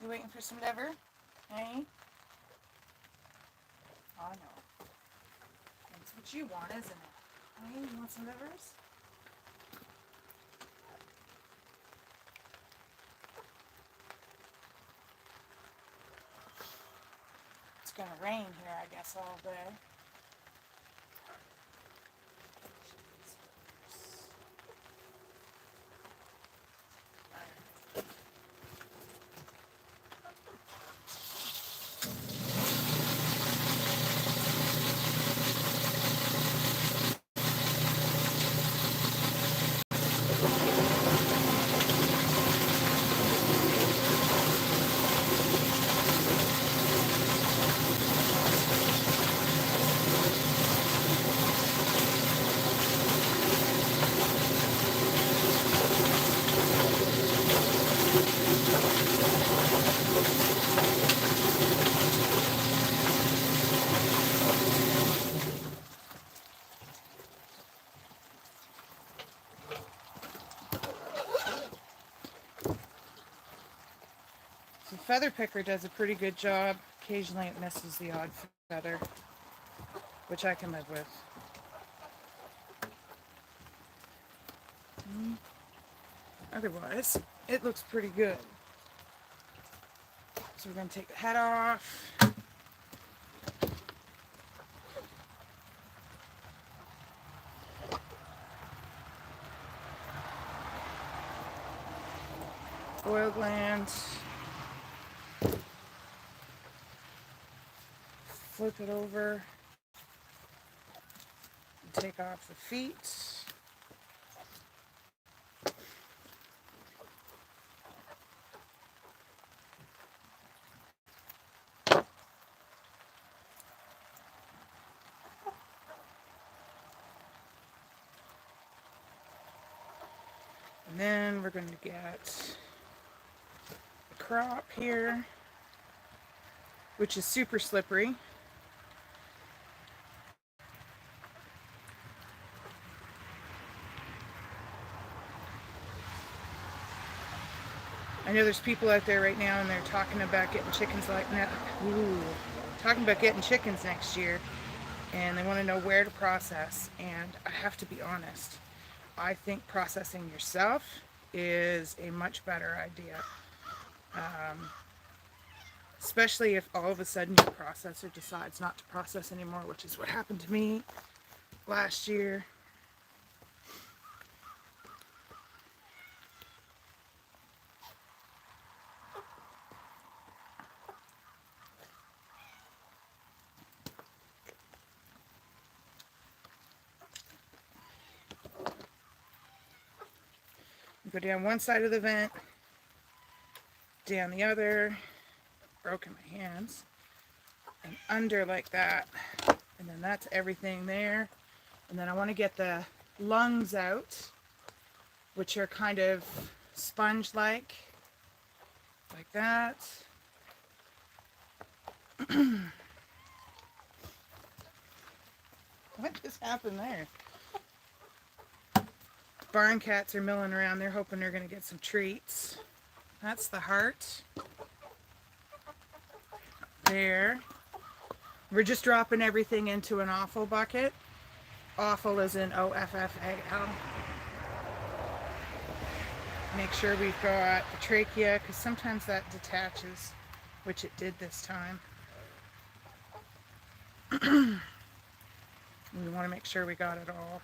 You waiting for some liver? Hey? Oh, no. That's what you want, isn't it? Hey, you want some livers? It's gonna rain here, I guess, all day. The feather picker does a pretty good job. Occasionally it misses the odd feather, which I can live with. Otherwise, it looks pretty good. So we're going to take the head off. Oil gland. Flip it over. Take off the feet. And then we're going to get the crop here, which is super slippery. I know there's people out there right now and they're talking about getting chickens talking about getting chickens next year, and they want to know where to process. And I have to be honest, I think processing yourself is a much better idea. Especially if all of a sudden your processor decides not to process anymore, which is what happened to me last year. Go down one side of the vent, down the other, broken my hands, and under like that. And then that's everything there. And then I want to get the lungs out, which are kind of sponge-like, like that. What just happened there? Barn cats are milling around. They're hoping they're going to get some treats. That's the heart. There. We're just dropping everything into an offal bucket. Offal is in O-F-F-A-L. Make sure we've got the trachea, because sometimes that detaches, which it did this time. We want to make sure we got it all.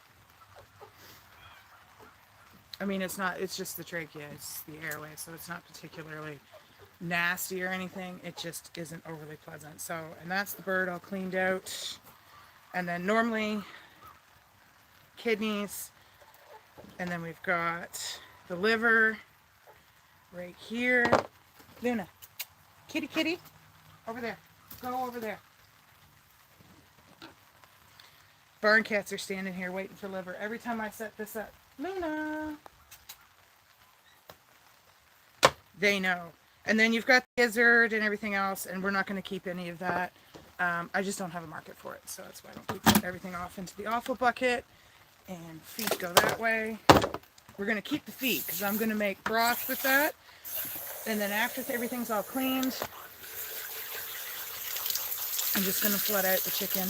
I mean, it's just the trachea, it's the airway, so it's not particularly nasty or anything. It just isn't overly pleasant. So, and that's the bird all cleaned out. And then normally kidneys, and then we've got the liver right here. Luna, kitty, over there. Go over there. Barn cats are standing here waiting for liver. Every time I set this up, Luna, they know. And then you've got the gizzard and everything else, and we're not going to keep any of that. I just don't have a market for it, so that's why I don't keep everything off into the offal bucket. And feet go that way. We're going to keep the feet because I'm going to make broth with that. And then after everything's all cleaned, I'm just going to flood out the chicken,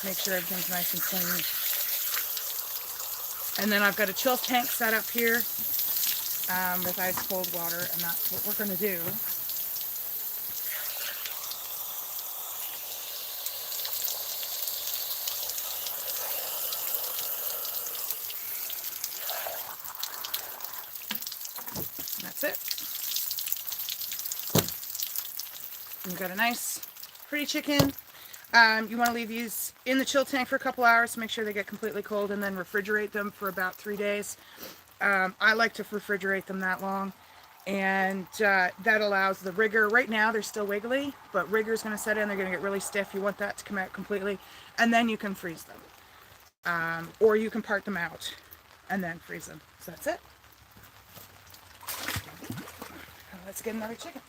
make sure everything's nice and clean. And then I've got a chill tank set up here with ice cold water, and that's what we're going to do. And that's it. And you've got a nice, pretty chicken. You want to leave these in the chill tank for a couple hours to make sure they get completely cold, and then refrigerate them for about 3 days. I like to refrigerate them that long, and that allows the rigor. Right now they're still wiggly, but rigor is going to set in. They're going to get really stiff. You want that to come out completely, and then you can freeze them. Or you can part them out and then freeze them. So that's it. Let's get another chicken.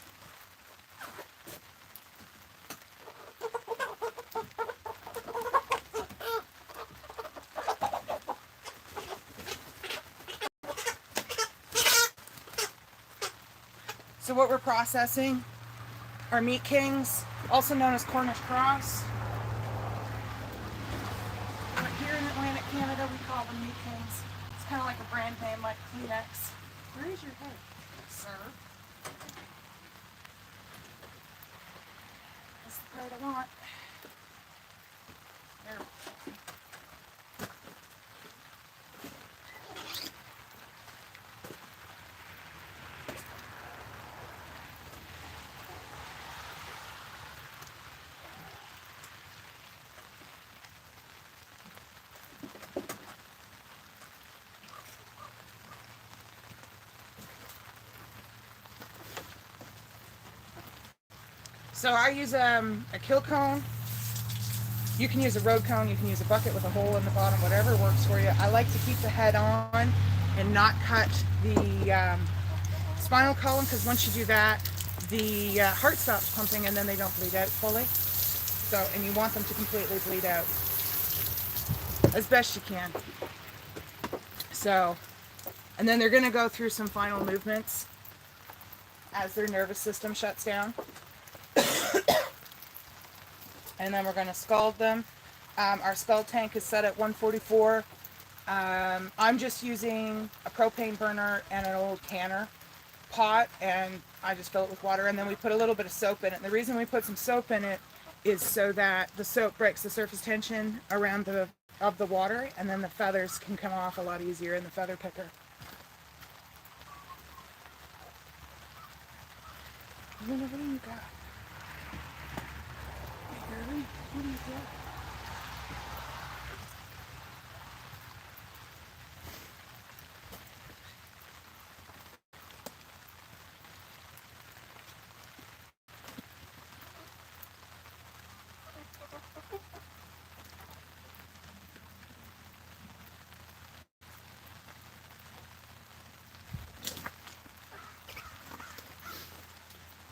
So what we're processing are meat kings, also known as Cornish cross. But here in Atlantic Canada, we call them meat kings. It's kind of like a brand name, like Kleenex. Where is your head, sir? That's the part I want. There. So I use a kill cone. You can use a road cone, you can use a bucket with a hole in the bottom, whatever works for you. I like to keep the head on and not cut the spinal column, because once you do that, the heart stops pumping and then they don't bleed out fully. So, and you want them to completely bleed out as best you can. So, and then they're going to go through some final movements as their nervous system shuts down. And then we're going to scald them. Our scald tank is set at 144. I'm just using a propane burner and an old canner pot, and I just fill it with water, and then we put a little bit of soap in it. And the reason we put some soap in it is so that the soap breaks the surface tension around the water, and then the feathers can come off a lot easier in the feather picker. What do you got? Really? What do you got?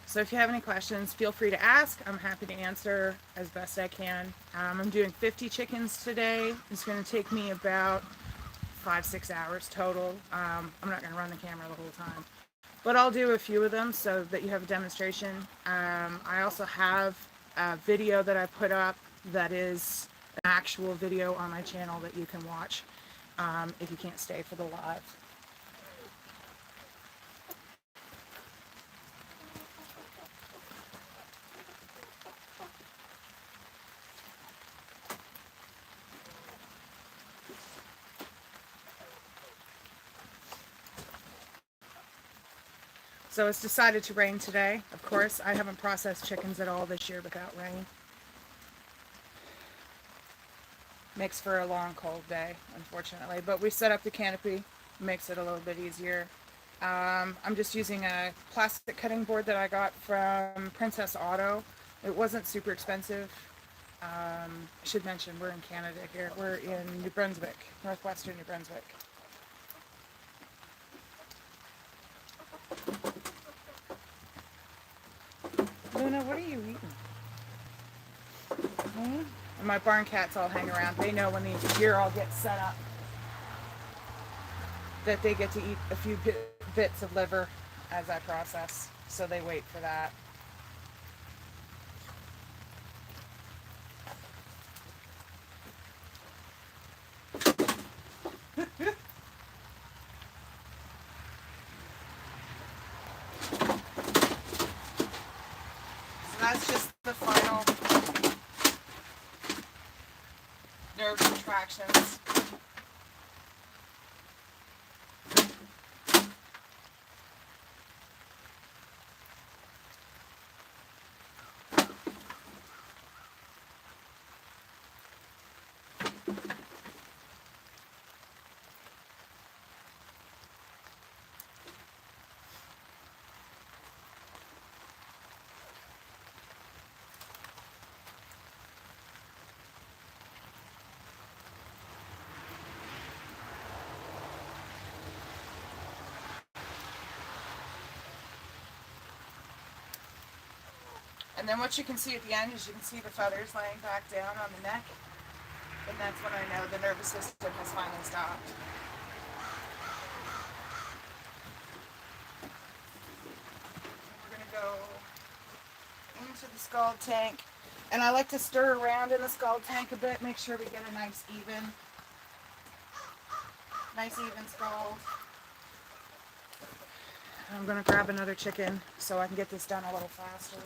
So if you have any questions, feel free to ask. I'm happy to answer as best I can. I'm doing 50 chickens today. It's going to take me about 5-6 hours total. I'm not going to run the camera the whole time, but I'll do a few of them so that you have a demonstration. I also have a video that I put up that is an actual video on my channel that you can watch if you can't stay for the live. So it's decided to rain today. Of course, I haven't processed chickens at all this year without rain. Makes for a long, cold day, unfortunately. But we set up the canopy, makes it a little bit easier. I'm just using a plastic cutting board that I got from Princess Auto. It wasn't super expensive. I should mention we're in Canada here. We're in New Brunswick, northwestern New Brunswick. Luna, what are you eating? And my barn cats all hang around. They know when the gear all gets set up that they get to eat a few bits of liver as I process. so they wait for that. So that's just the final nerve contractions. And then what you can see at the end is you can see the feathers laying back down on the neck. And that's when I know the nervous system has finally stopped. We're going to go into the scald tank. And I like to stir around in the scald tank a bit, make sure we get a nice even scald. I'm going to grab another chicken so I can get this done a little faster.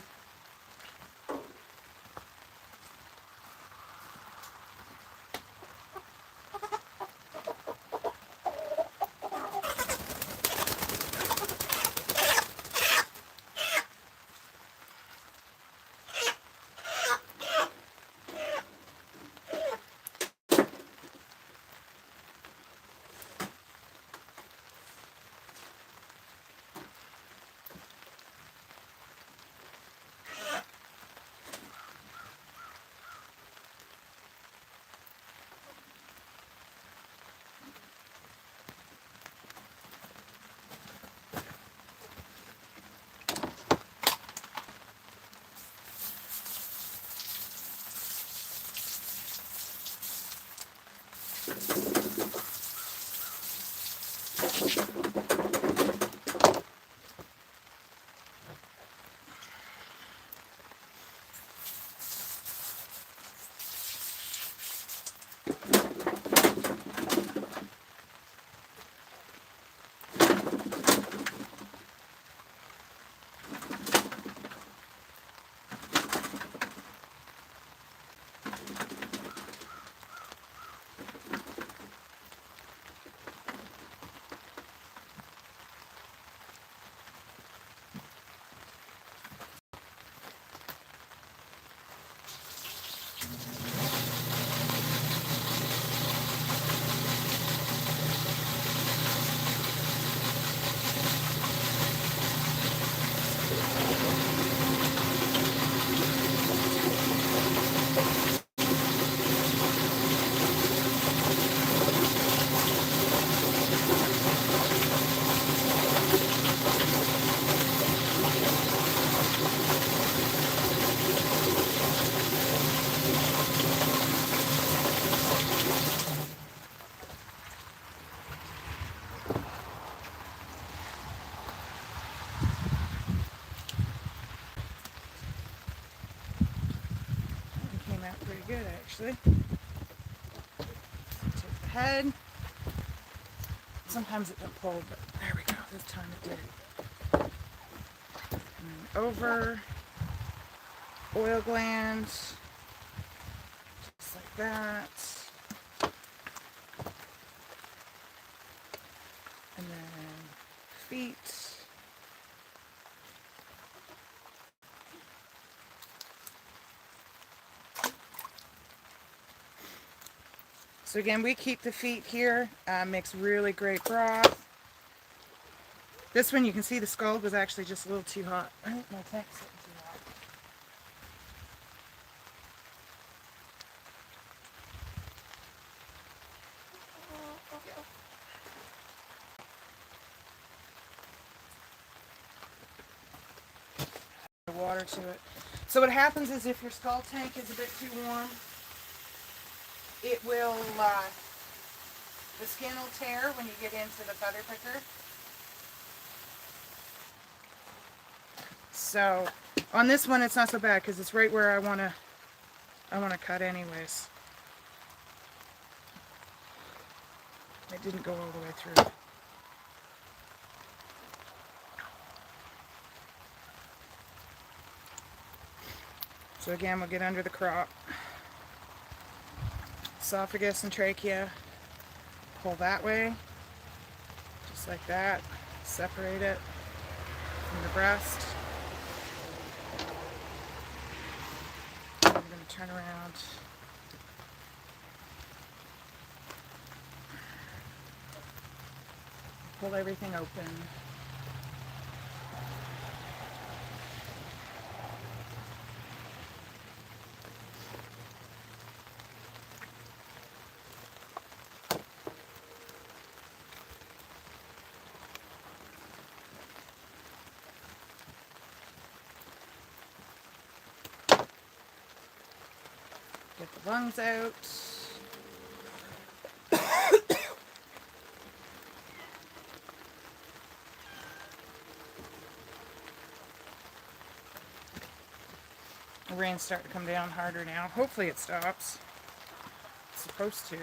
Pretty good, actually. Take the head. Sometimes it don't pull, but there we go. This time it did. And then over. Oil glands. Just like that. And then feet. So again, we keep the feet here, makes really great broth. This one you can see the scald was actually just a little too hot. I think my tank's getting too hot. Yeah. Water to it. So what happens is if your scald tank is a bit too warm, it will, the skin will tear when you get into the feather picker. So on this one, it's not so bad because it's right where I want to cut anyways. It didn't go all the way through. So again, we'll get under the crop. Esophagus and trachea. Pull that way, just like that. Separate it from the breast. I'm going to turn around. Pull everything open. Get the lungs out. The rain's starting to come down harder now. Hopefully it stops. It's supposed to.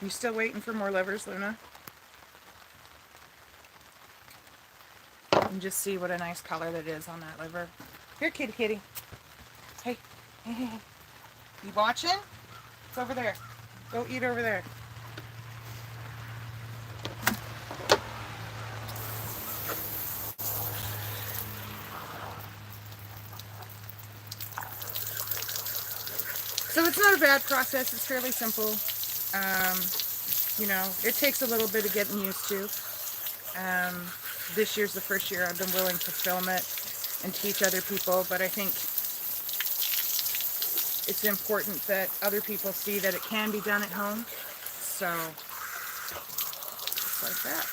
You still waiting for more livers, Luna? And just see what a nice color that is on that liver. Here, kitty kitty. Hey, hey, hey, hey. You watching? It's over there. Go eat over there. So it's not a bad process. It's fairly simple. You know, it takes a little bit of getting used to. This year's the first year I've been willing to film it and teach other people, but I think it's important that other people see that it can be done at home. So, just like that.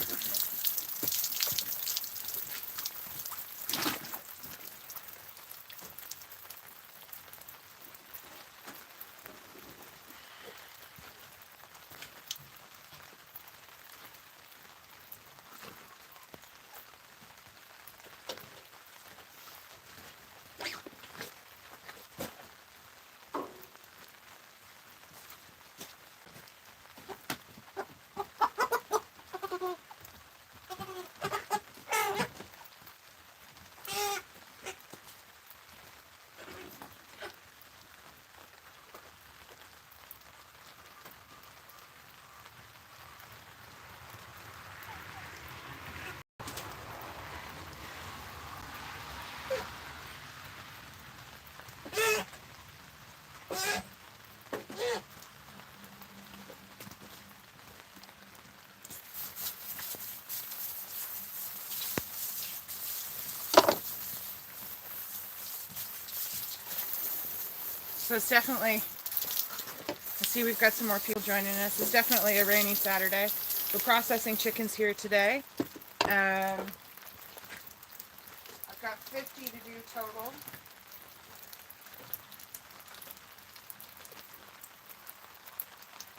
So it's definitely, I see we've got some more people joining us. It's definitely a rainy Saturday. We're processing chickens here today. I've got 50 to do total.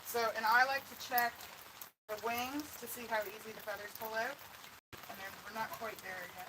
So, and I like to check the wings to see how easy the feathers pull out. And we're not quite there yet.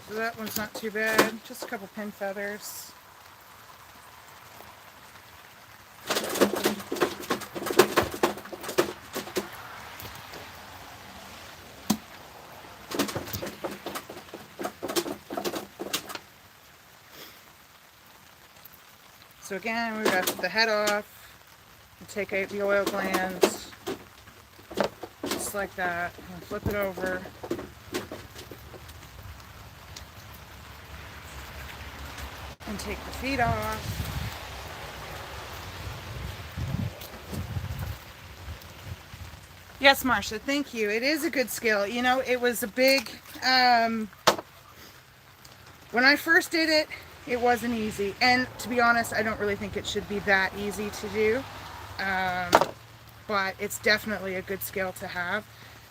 So that one's not too bad. Just a couple pin feathers. So again, we got the head off, and take out the oil glands, just like that, and flip it over. And take the feet off. Yes, Marcia, thank you. It is a good skill. You know, it was a big, when I first did it, it wasn't easy. And to be honest, I don't really think it should be that easy to do. But it's definitely a good skill to have.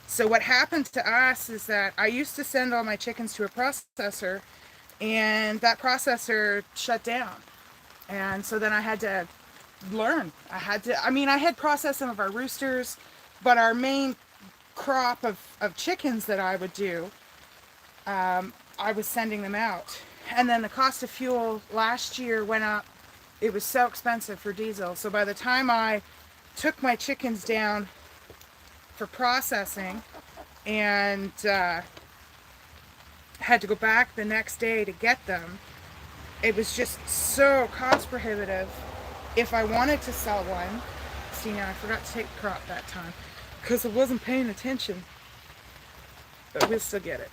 So what happened to us is that I used to send all my chickens to a processor, and that processor shut down. And so then I had to learn. I had processed some of our roosters, but our main crop of chickens that I would do, I was sending them out. And then the cost of fuel last year went up. It was so expensive for diesel. So by the time I took my chickens down for processing and had to go back the next day to get them, it was just so cost prohibitive. If I wanted to sell one, see, now I forgot to take the crop that time because I wasn't paying attention, but we'll still get it.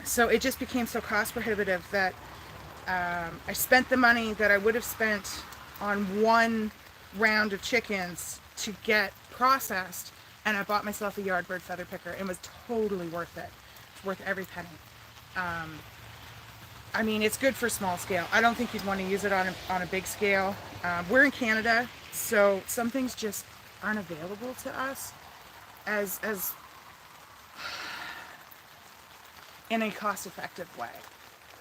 So it just became so cost prohibitive that I spent the money that I would have spent on one round of chickens to get processed, and I bought myself a Yardbird feather picker. It was totally worth it. It's worth every penny. I mean, it's good for small scale. I don't think you'd want to use it on a big scale. We're in Canada, so some things just aren't available to us as in a cost-effective way.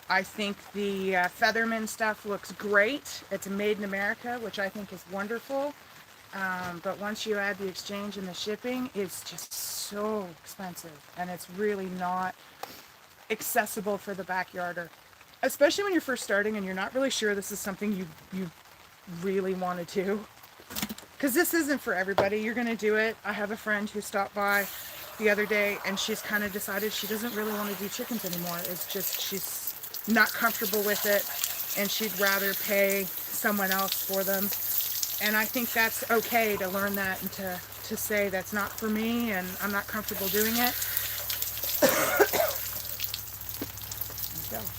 I think the Featherman stuff looks great. It's made in America, which I think is wonderful. But once you add the exchange and the shipping, it's just so expensive, and it's really not accessible for the backyarder. Especially when you're first starting and you're not really sure this is something you really want to do. Because this isn't for everybody. You're going to do it. I have a friend who stopped by the other day, and she's kind of decided she doesn't really want to do chickens anymore. It's just she's not comfortable with it, and she'd rather pay someone else for them. And I think that's okay to learn that and to say that's not for me and I'm not comfortable doing it. There you go.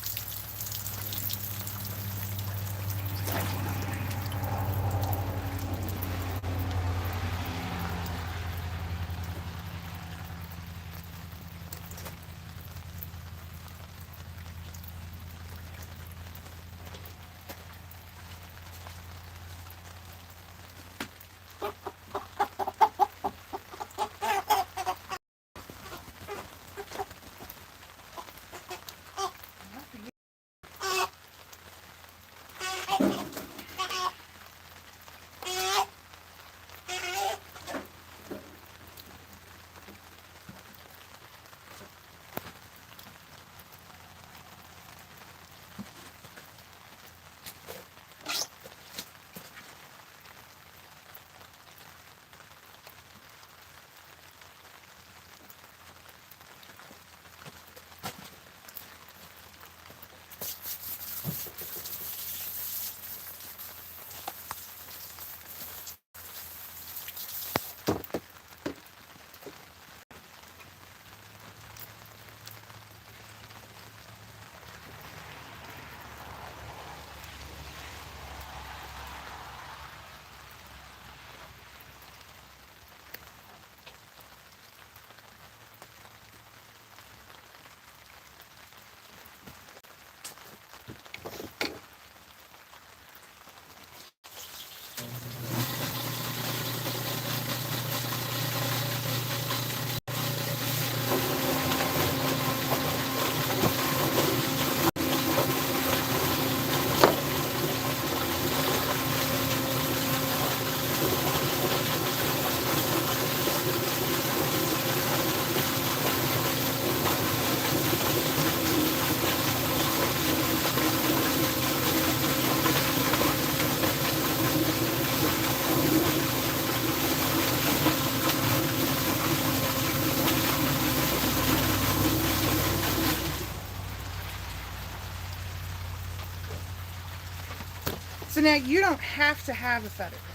now you don't have to have a feather picker.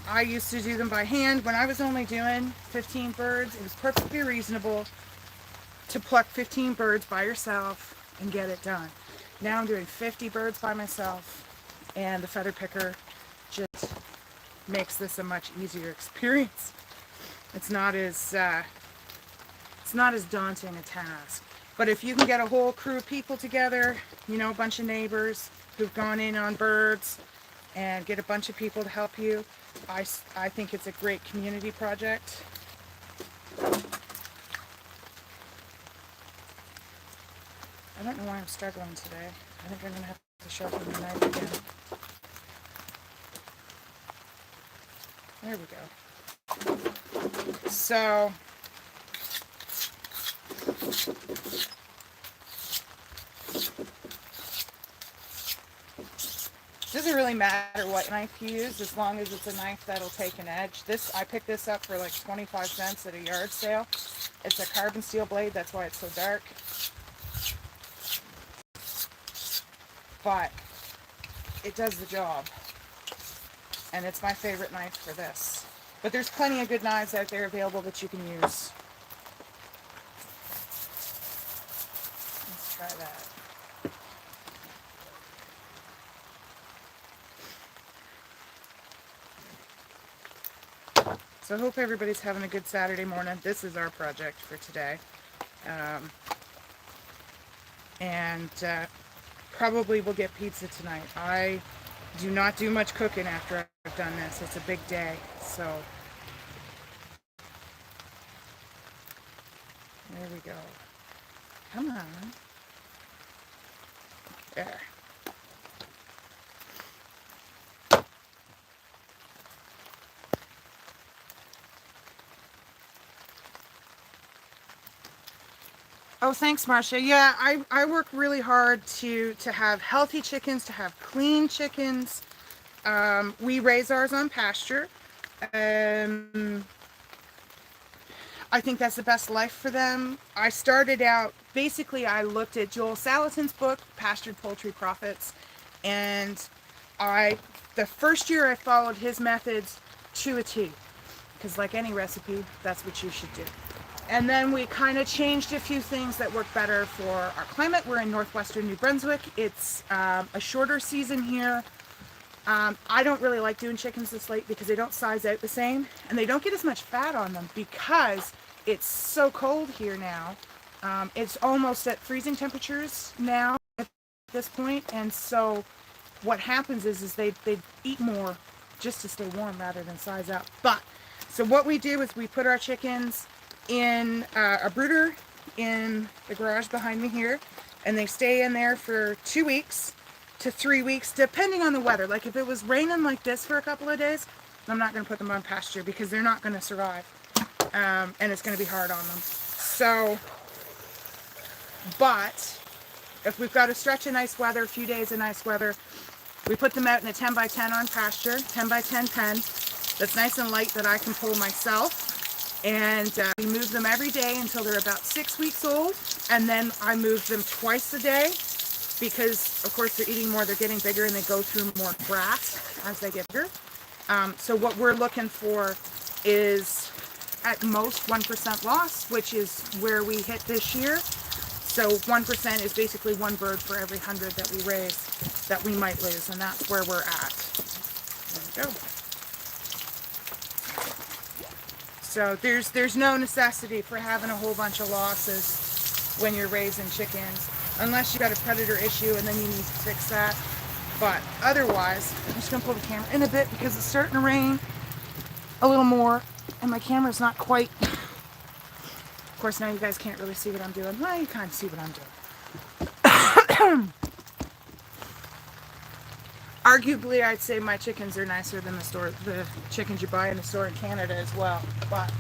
I used to do them by hand. When I was only doing 15 birds, it was perfectly reasonable to pluck 15 birds by yourself and get it done. Now I'm doing 50 birds by myself, and the feather picker just makes this a much easier experience. It's not as daunting a task. But if you can get a whole crew of people together, you know, a bunch of neighbors who've gone in on birds, and get a bunch of people to help you, I think it's a great community project. I don't know why I'm struggling today. I think I'm going to have to sharpen the knife again. There we go. So, it doesn't really matter what knife you use, as long as it's a knife that'll take an edge. I picked this up for like 25 cents at a yard sale. It's a carbon steel blade, that's why it's so dark. But it does the job. And it's my favorite knife for this. But there's plenty of good knives out there available that you can use. Let's try that. So I hope everybody's having a good Saturday morning. This is our project for today. Probably we'll get pizza tonight. I do not do much cooking after I've done this. It's a big day, so there we go. Come on. There. Oh, thanks, Marcia. Yeah, I work really hard to have healthy chickens, to have clean chickens. We raise ours on pasture. I think that's the best life for them. I started out, basically I looked at Joel Salatin's book, Pastured Poultry Profits, and the first year I followed his methods to a T, because like any recipe, that's what you should do. And then we kind of changed a few things that work better for our climate. We're in northwestern New Brunswick. It's a shorter season here. I don't really like doing chickens this late because they don't size out the same, and they don't get as much fat on them because it's so cold here now. It's almost at freezing temperatures now at this point, and so what happens is they eat more just to stay warm rather than size up. But so what we do is we put our chickens in a brooder in the garage behind me here, and they stay in there for 2 weeks to 3 weeks depending on the weather. Like if it was raining like this for a couple of days, I'm not going to put them on pasture because they're not going to survive, and it's going to be hard on them. So, but if we've got a stretch of nice weather, a few days of nice weather, we put them out in a 10 by 10 on pasture, 10 by 10 pen that's nice and light that I can pull myself. And we move them every day until they're about 6 weeks old, and then I move them twice a day because of course they're eating more, they're getting bigger, and they go through more grass as they get bigger. So what we're looking for is at most 1% loss, which is where we hit this year. So 1% is basically one bird for every 100 that we raise that we might lose, and that's where we're at. There we go. So there's no necessity for having a whole bunch of losses when you're raising chickens, unless you got a predator issue and then you need to fix that. But otherwise, I'm just gonna pull the camera in a bit because it's starting to rain a little more, and my camera's not quite. Of course, now you guys can't really see what I'm doing. Well, you kind of see what I'm doing. Arguably, I'd say my chickens are nicer than the chickens you buy in the store in Canada as well. But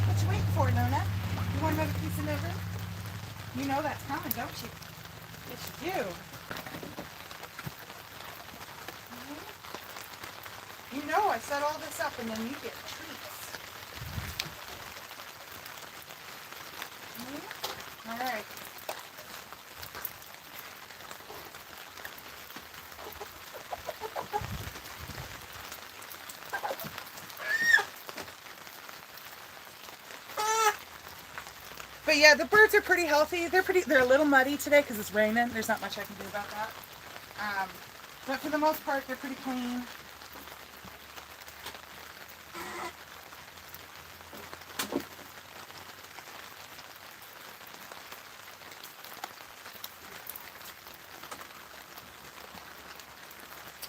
what you waiting for, Nona? You want another piece of liver? You know that's coming, don't you? Yes, you do. You know I set all this up, and then you get treats. All right. But yeah, the birds are pretty healthy. They're a little muddy today because it's raining. There's not much I can do about that. But for the most part, they're pretty clean.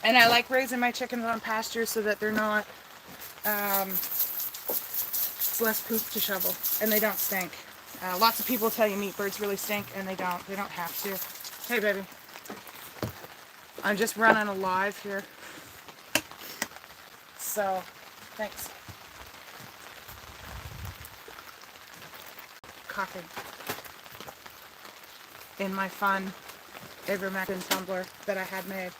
And I like raising my chickens on pasture so that they're not, it's less poop to shovel, and they don't stink. Lots of people tell you meat birds really stink, and they don't. They don't have to. Hey, baby. I'm just running a live here. So, thanks. Coughing in my fun ivermectin tumbler that I had made.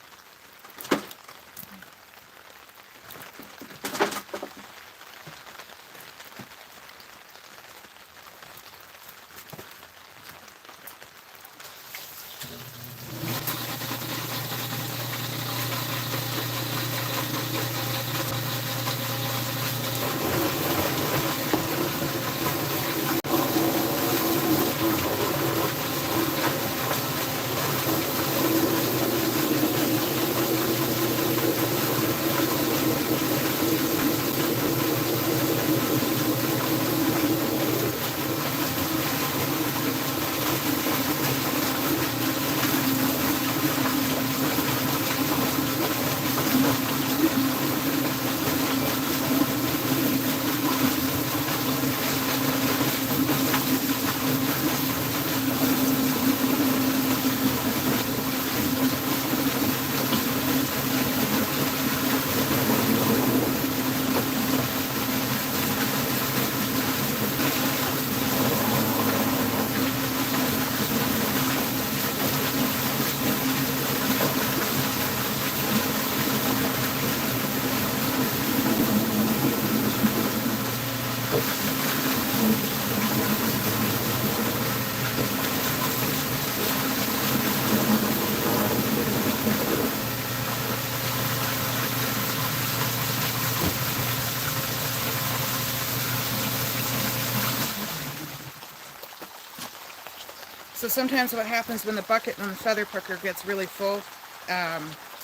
So sometimes what happens when the bucket and the feather picker gets really full,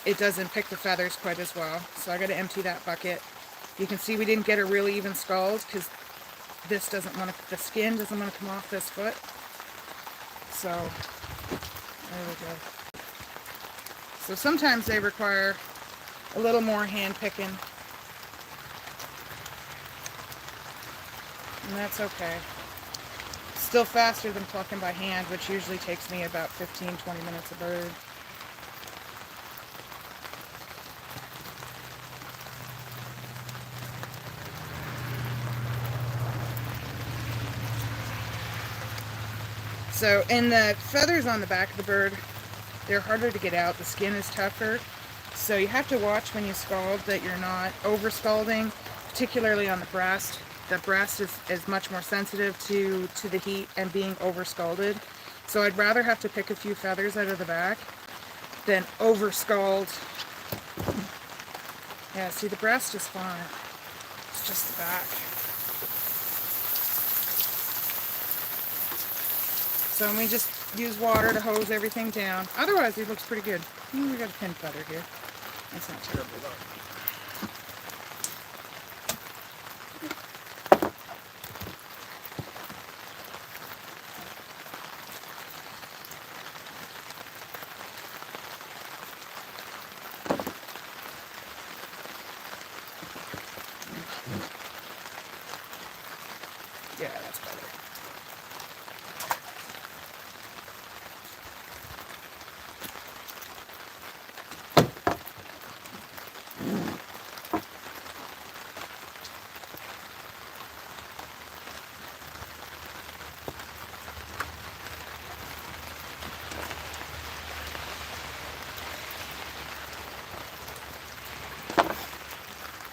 it doesn't pick the feathers quite as well. So I got to empty that bucket. You can see we didn't get a really even scald because this doesn't want to, the skin doesn't want to come off this foot. So there we go. So sometimes they require a little more hand picking, and that's okay. Still faster than plucking by hand, which usually takes me about 15-20 minutes a bird. So, and the feathers on the back of the bird, they're harder to get out. The skin is tougher. So you have to watch when you scald that you're not over scalding, particularly on the breast. The breast is much more sensitive to the heat and being over scalded. So I'd rather have to pick a few feathers out of the back than over scald. Yeah, see, the breast is fine. It's just the back. So we just use water to hose everything down. Otherwise, it looks pretty good. We got a pin feather here. That's not terrible though. Yeah, that's better.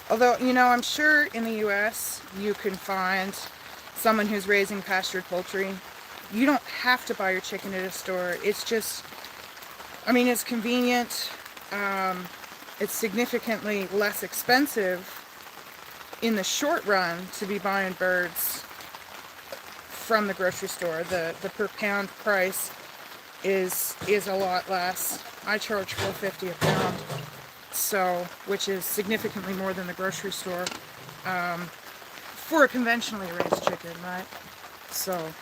Although, you know, I'm sure in the US you can find someone who's raising pastured poultry. You don't have to buy your chicken at a store. It's just, I mean, it's convenient. It's significantly less expensive in the short run to be buying birds from the grocery store. The per pound price is a lot less. I charge $4.50 a pound, so which is significantly more than the grocery store for a conventionally raised chicken, right? So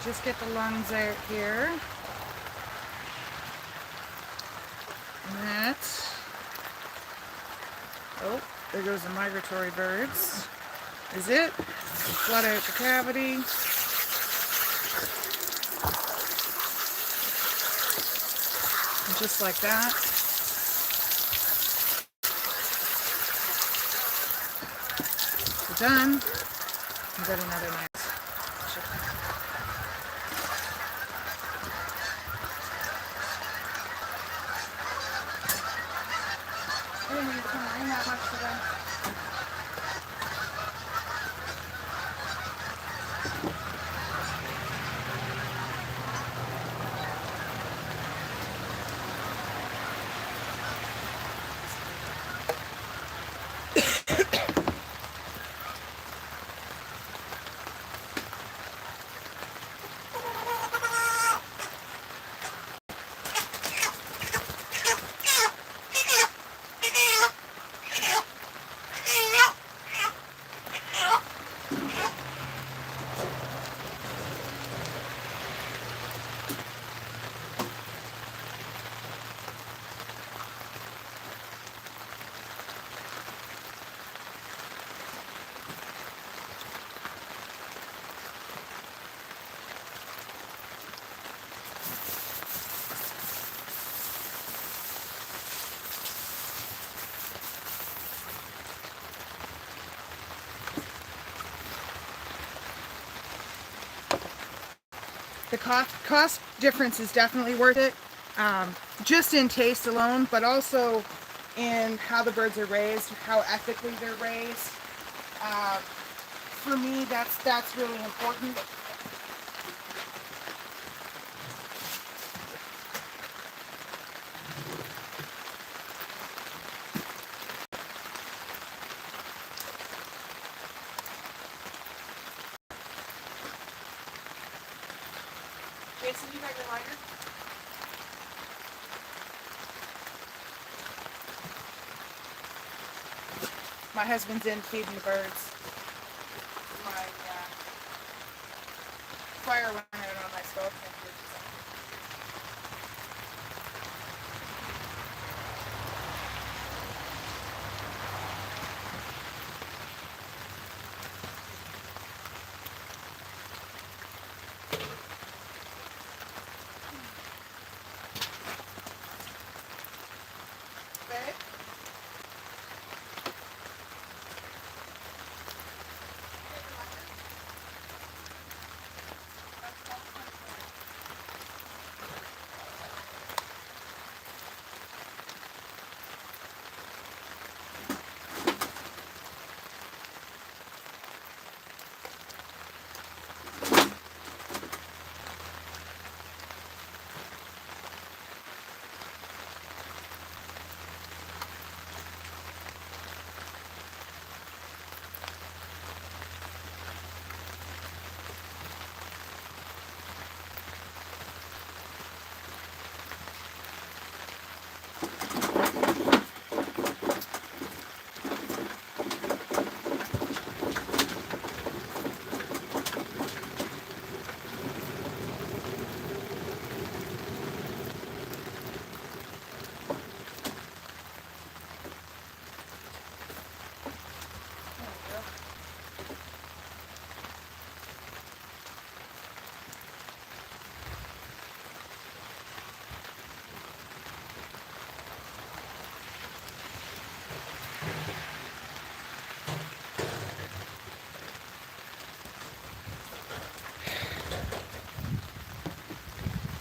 just get the lungs out here. And that. Oh, there goes the migratory birds. Is it? Flood out the cavity. And just like that. We're done. I've got another nice chicken. I didn't even come in that much today. The cost difference is definitely worth it, just in taste alone, but also in how the birds are raised, how ethically they're raised. For me, that's really important. Jason, you got your lighter? My husband's in feeding the birds. My fire went out on my stove.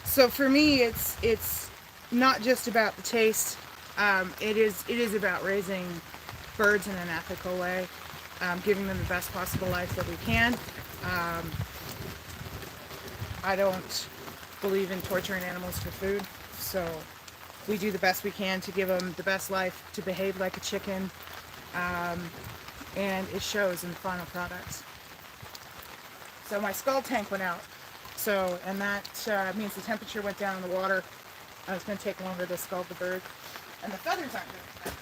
So for me, it's not just about the taste. It is about raising birds in an ethical way, giving them the best possible life that we can. Um, I don't believe in torturing animals for food, so we do the best we can to give them the best life, to behave like a chicken, and it shows in the final products. So my skull tank went out, and that means the temperature went down in the water. It's going to take longer to scald the bird, and the feathers aren't doing that.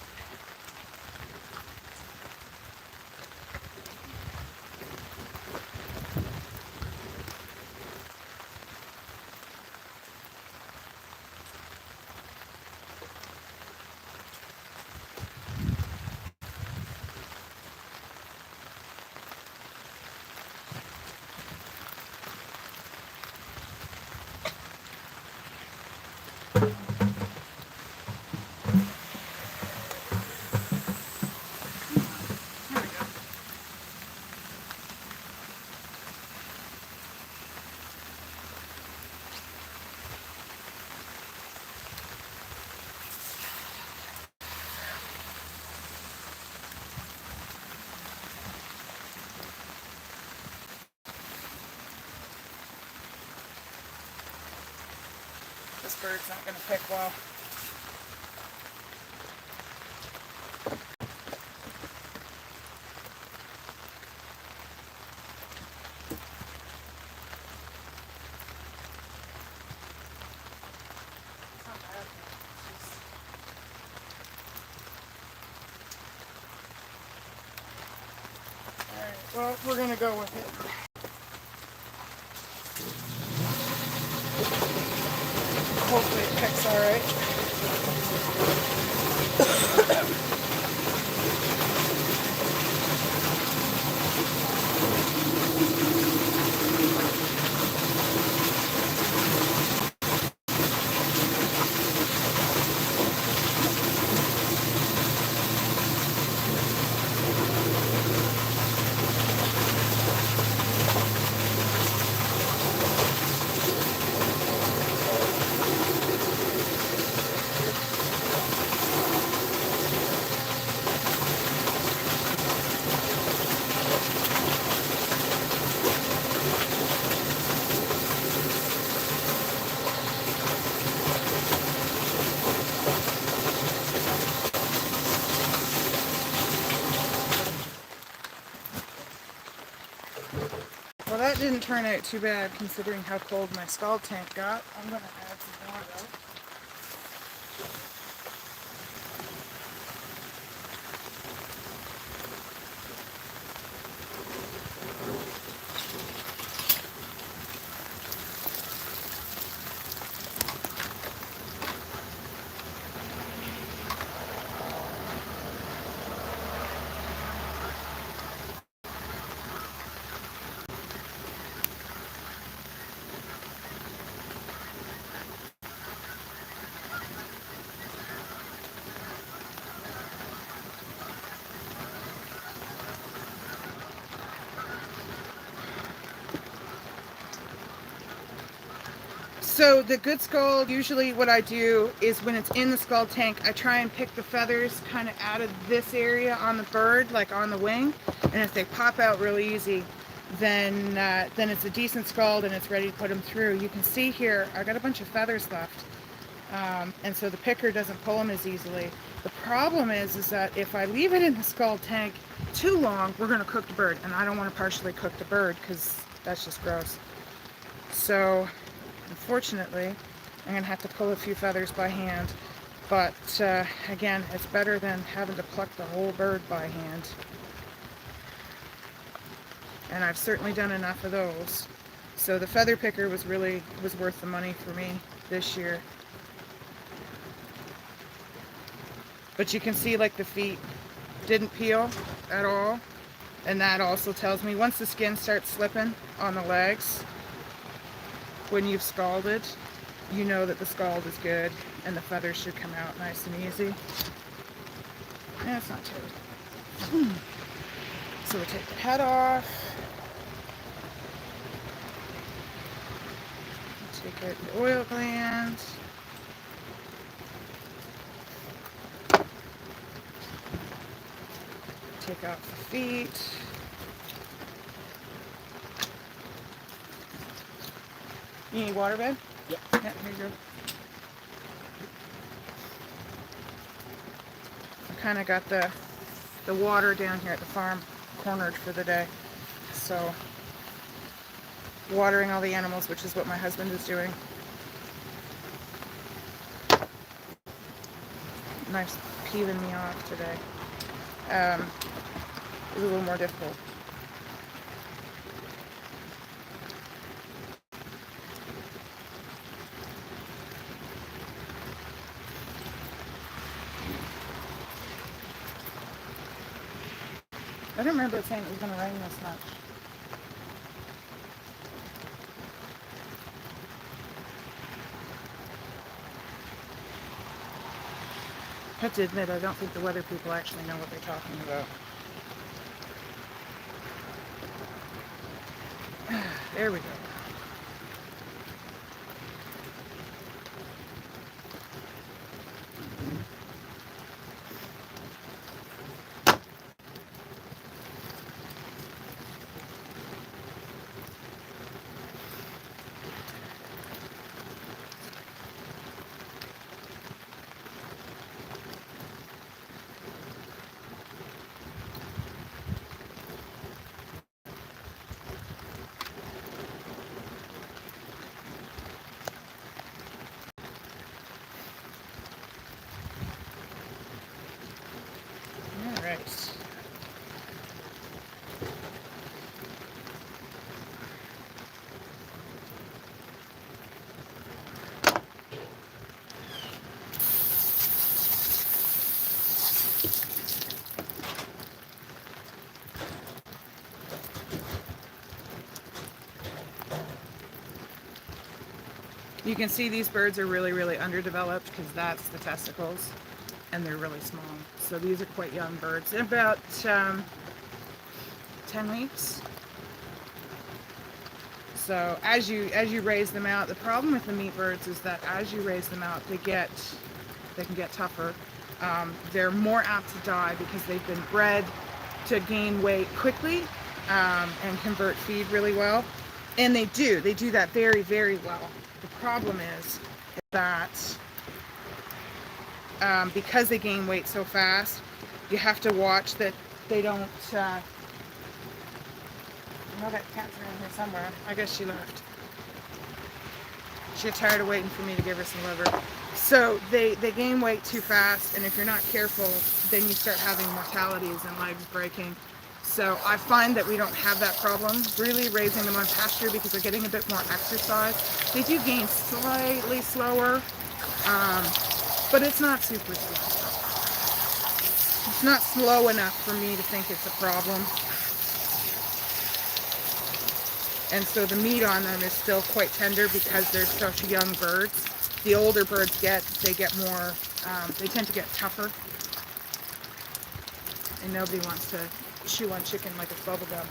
There we go. This bird's not going to pick well. It's not bad. Alright, well, we're going to go with it. Hopefully it picks alright. Well, that didn't turn out too bad considering how cold my skull tank got. I'm going to add some more though. So the good skull, usually what I do is when it's in the skull tank, I try and pick the feathers kind of out of this area on the bird, like on the wing. And if they pop out real easy, then it's a decent scald and it's ready to put them through. You can see here, I got a bunch of feathers left. And so the picker doesn't pull them as easily. The problem is that if I leave it in the skull tank too long, we're going to cook the bird. And I don't want to partially cook the bird because that's just gross. So unfortunately, I'm going to have to pull a few feathers by hand. But again, it's better than having to pluck the whole bird by hand. And I've certainly done enough of those. So the feather picker was worth the money for me this year. But you can see like the feet didn't peel at all. And that also tells me once the skin starts slipping on the legs, when you've scalded, you know that the scald is good and the feathers should come out nice and easy. Yeah, it's not terrible. So we take the head off. Take out the oil gland. Take off the feet. You need water, Ben? Yep. Yeah, here you go. I kind of got the water down here at the farm cornered for the day. So, watering all the animals, which is what my husband is doing. Knife's peeling me off today. It's a little more difficult. I don't remember it saying it was going to rain this much. I have to admit, I don't think the weather people actually know what they're talking about. There we go. All right. You can see these birds are really, really underdeveloped because that's the testicles, and they're really small. So these are quite young birds. They're about 10 weeks. So as you raise them out, the problem with the meat birds is that as you raise them out, they can get tougher. They're more apt to die because they've been bred to gain weight quickly and convert feed really well. And they do that very, very well. The problem is that because they gain weight so fast, you have to watch that they don't. I know that cat's around here somewhere. I guess she left. She got tired of waiting for me to give her some liver. So they gain weight too fast, and if you're not careful, then you start having mortalities and legs breaking. So I find that we don't have that problem really raising them on pasture because they're getting a bit more exercise. They do gain slightly slower, but it's not super slow. It's not slow enough for me to think it's a problem. And so the meat on them is still quite tender because they're such young birds. The older birds they tend to get tougher. And nobody wants to chew on chicken like it's bubble gum.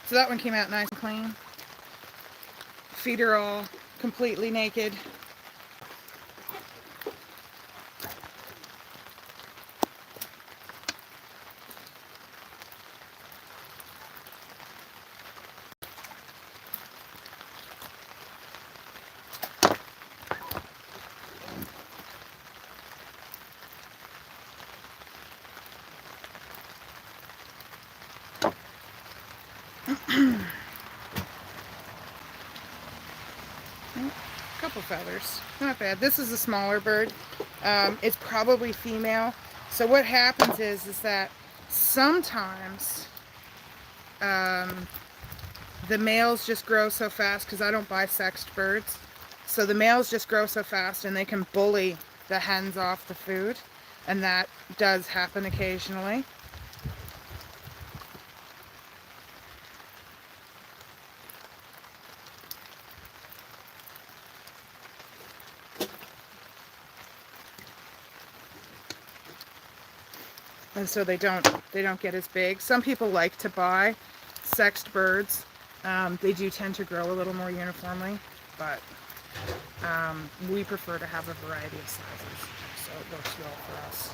So that one came out nice and clean. Feet are all completely naked. Couple feathers, not bad. This is a smaller bird. It's probably female. So what happens is that sometimes the males just grow so fast, because I don't buy sexed birds. So the males just grow so fast and they can bully the hens off the food. And that does happen occasionally. And so they don't get as big. Some people like to buy sexed birds. They do tend to grow a little more uniformly, but we prefer to have a variety of sizes, so it works well for us.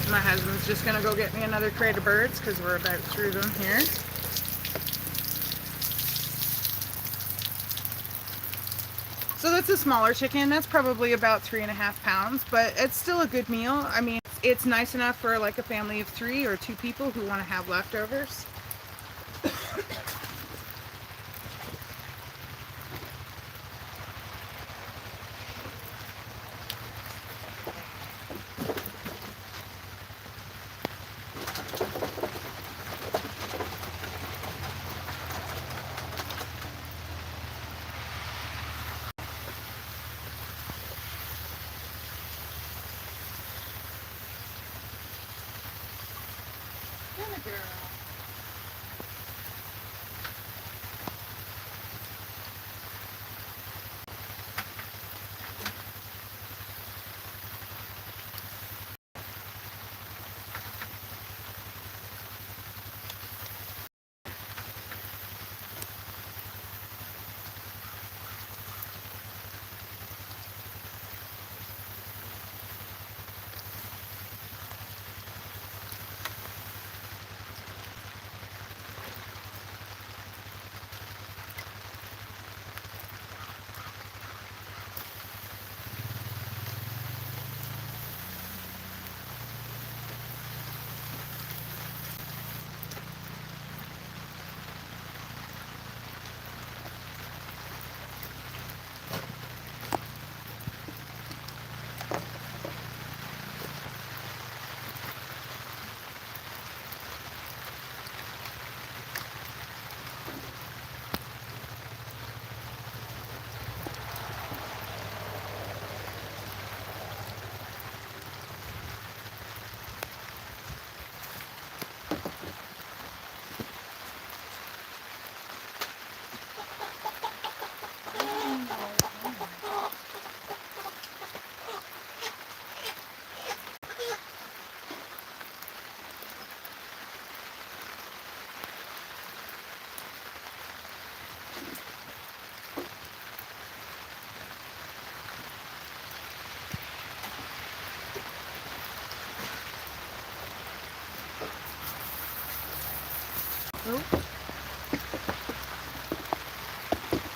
My husband's just gonna go get me another crate of birds because we're about through them here. So that's a smaller chicken. That's probably about 3.5 pounds, but it's still a good meal. I mean, it's nice enough for like a family of 3 or 2 people who want to have leftovers.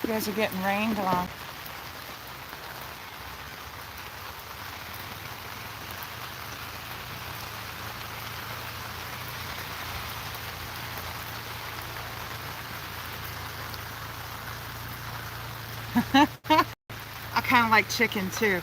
You guys are getting rained on. I kind of like chicken too.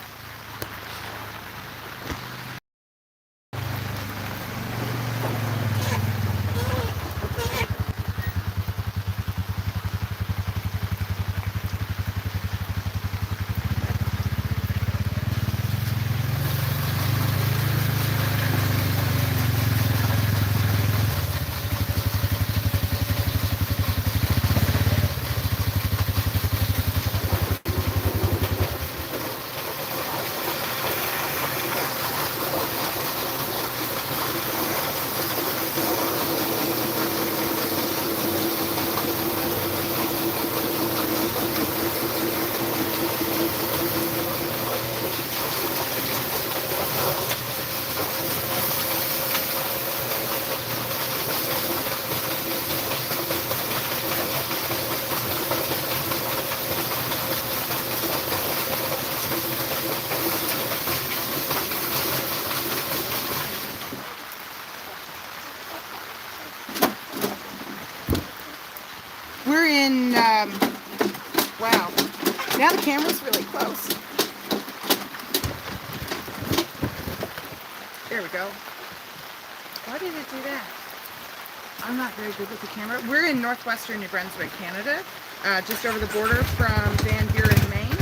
We're in, wow, now the camera's really close. There we go. Why did it do that? I'm not very good with the camera. We're in northwestern New Brunswick, Canada, just over the border from Van Buren, Maine.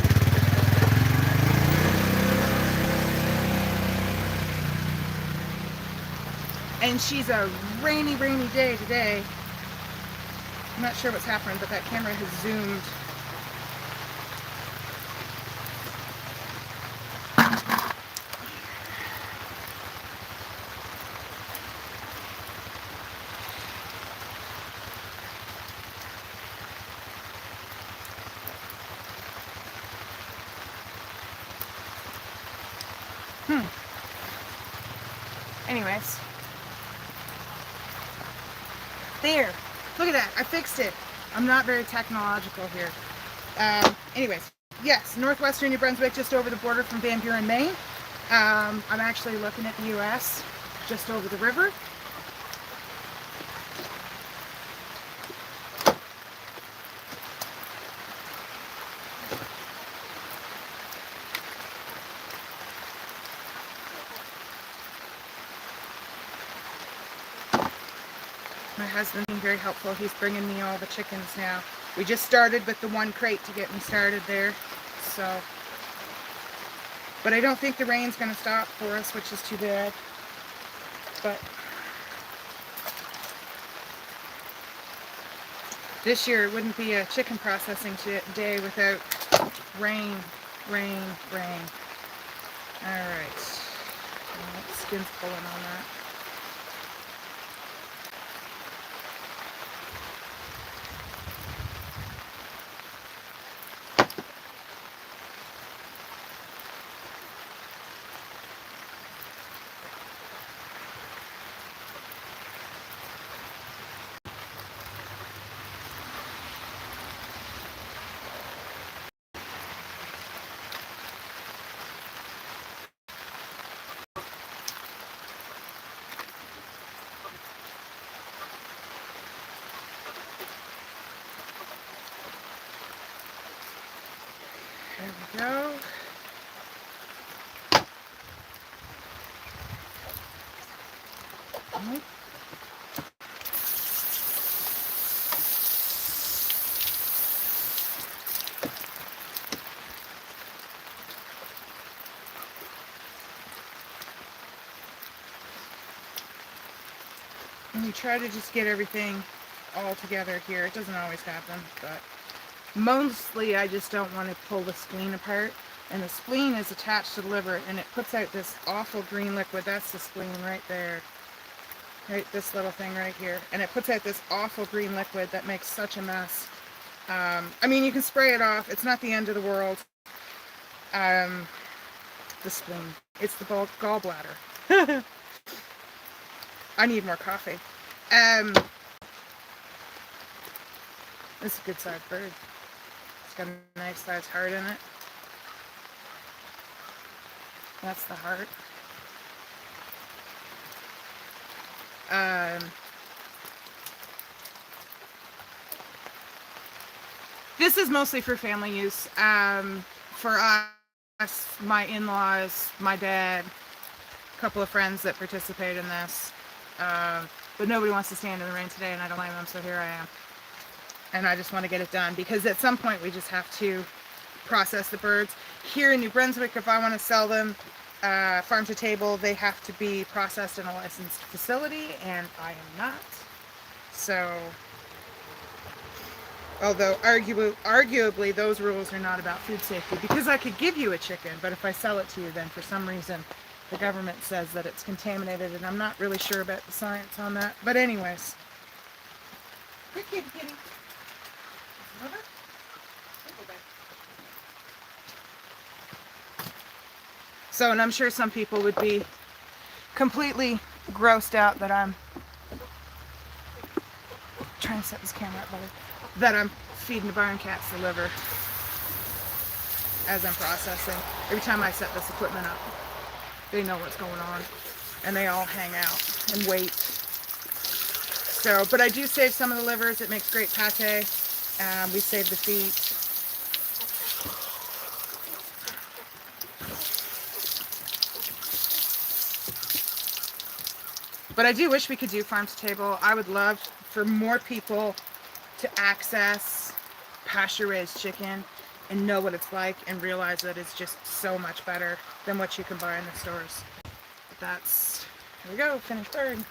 And she's a rainy, rainy day today. I'm not sure what's happening, but that camera has zoomed. Anyways. There. Look at that. I fixed it. I'm not very technological here. Anyways. Yes. Northwestern New Brunswick, just over the border from Van Buren, Maine. I'm actually looking at the US, just over the river. My husband's been very helpful. He's bringing me all the chickens now. We just started with the one crate to get me started there. So, but I don't think the rain's going to stop for us, which is too bad. But this year it wouldn't be a chicken processing day without rain, rain, rain. All right. Oh, the skin's pulling on that. There we go. And we try to just get everything all together here. It doesn't always happen, but mostly I just don't want to pull the spleen apart. And the spleen is attached to the liver, and it puts out this awful green liquid. That's the spleen right there. Right, this little thing right here. And it puts out this awful green liquid that makes such a mess. I mean, you can spray it off. It's not the end of the world. The spleen. It's the gallbladder. I need more coffee. This is a good sized bird. It's got a nice size heart in it. That's the heart. This is mostly for family use. For us, my in-laws, my dad, a couple of friends that participate in this. But nobody wants to stand in the rain today, and I don't blame them, so here I am. And I just want to get it done, because at some point we just have to process the birds. Here in New Brunswick, if I want to sell them farm to table, they have to be processed in a licensed facility, and I am not. So, although arguably those rules are not about food safety, because I could give you a chicken, but if I sell it to you, then for some reason the government says that it's contaminated, and I'm not really sure about the science on that. But anyways. Good kitty, kitty. Mother? So, and I'm sure some people would be completely grossed out that I'm trying to set this camera up better, that I'm feeding the barn cats the liver as I'm processing. Every time I set this equipment up, they know what's going on, and they all hang out and wait. So, but I do save some of the livers. It makes great pate. We save the feet. But I do wish we could do farm to table. I would love for more people to access pasture-raised chicken and know what it's like and realize that it's just so much better than what you can buy in the stores. But that's, here we go, finished bird.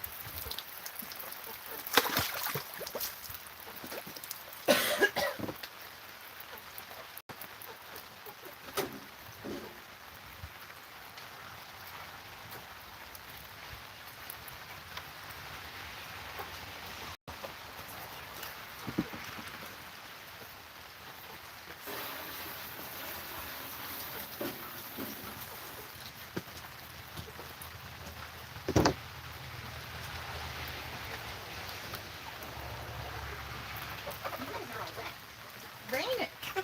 Rain it. Put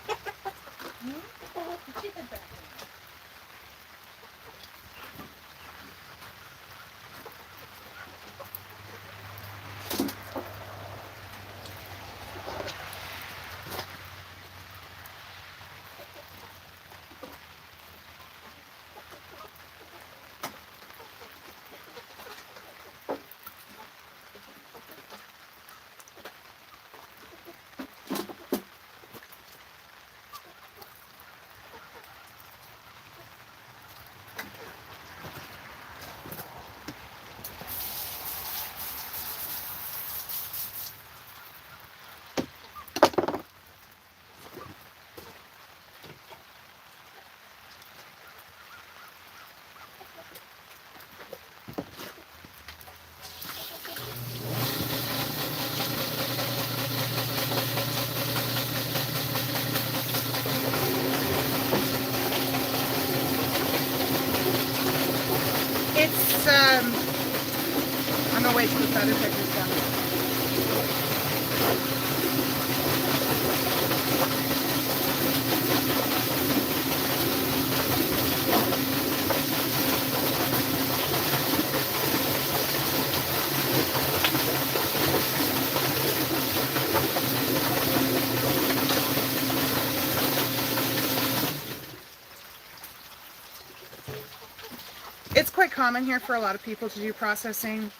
your head back in. It's, I'm gonna wait till the feather picker's done. It's quite common here for a lot of people to do processing.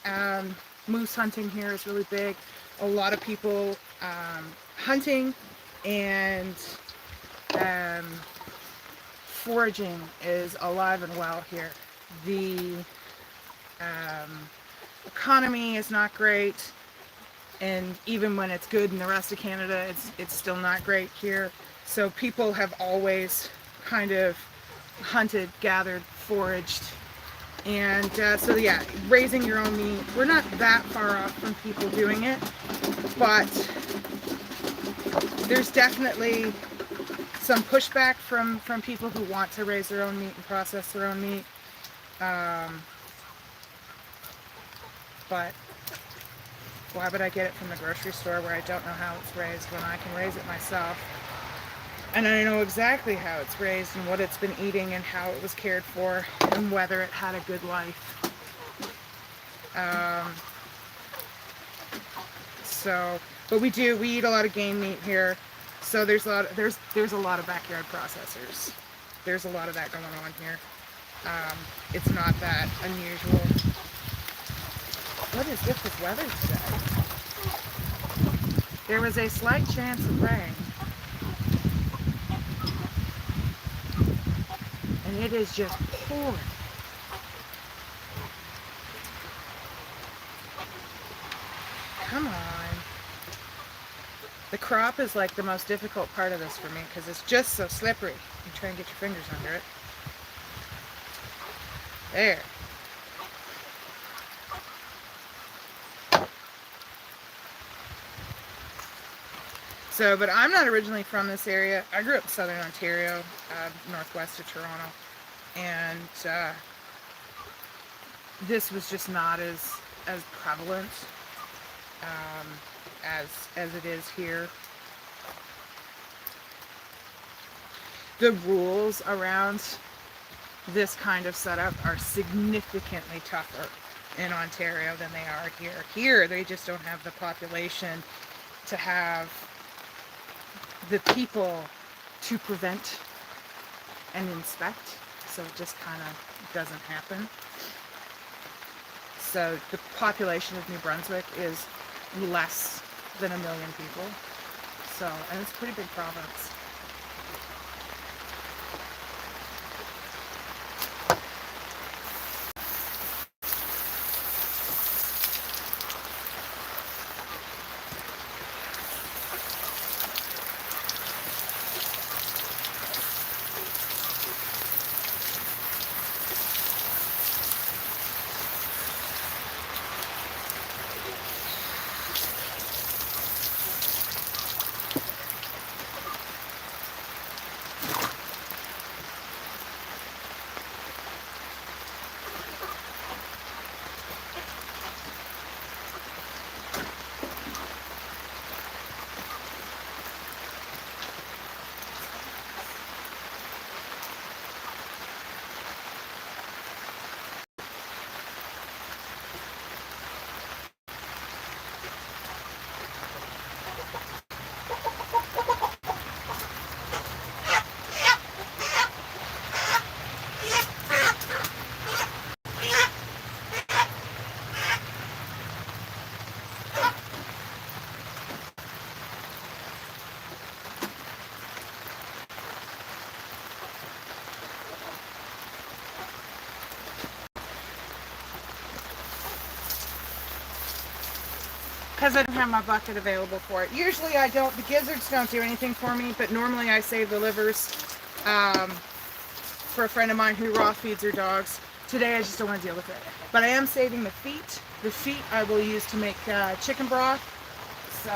Moose hunting here is really big. A lot of people hunting and foraging is alive and well here. The economy is not great, and even when it's good in the rest of Canada, it's still not great here. So people have always kind of hunted, gathered, foraged. And so yeah, raising your own meat, we're not that far off from people doing it, but there's definitely some pushback from people who want to raise their own meat and process their own meat. But why would I get it from the grocery store where I don't know how it's raised when I can raise it myself? And I know exactly how it's raised and what it's been eating and how it was cared for and whether it had a good life. But we eat a lot of game meat here. So there's a lot of backyard processors. There's a lot of that going on here. It's not that unusual. What is with this weather today? There was a slight chance of rain. And it is just pouring. Come on. The crop is like the most difficult part of this for me because it's just so slippery. You try and get your fingers under it. There. So, but I'm not originally from this area. I grew up in southern Ontario, northwest of Toronto. And this was just not as prevalent as it is here. The rules around this kind of setup are significantly tougher in Ontario than they are here. Here, they just don't have the population to have the people to prevent and inspect, so it just kind of doesn't happen. So the population of New Brunswick is less than 1 million people, so, and it's a pretty big province. Because I don't have my bucket available for it. Usually I don't, the gizzards don't do anything for me, but normally I save the livers for a friend of mine who raw feeds her dogs. Today I just don't want to deal with it. But I am saving the feet. The feet I will use to make chicken broth. So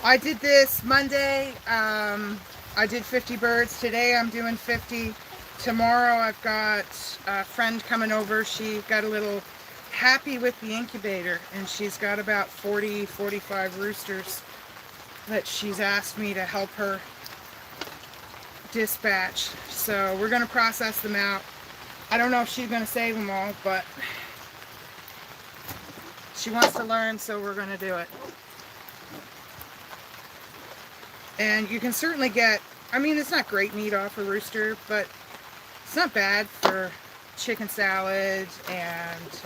I did this Monday. I did 50 birds. Today I'm doing 50. Tomorrow I've got a friend coming over. She got a little happy with the incubator, and she's got about 40, 45 roosters that she's asked me to help her dispatch. So we're going to process them out. I don't know if she's going to save them all, but she wants to learn, so we're going to do it. And you can certainly get, I mean, it's not great meat off a rooster, but it's not bad for chicken salad and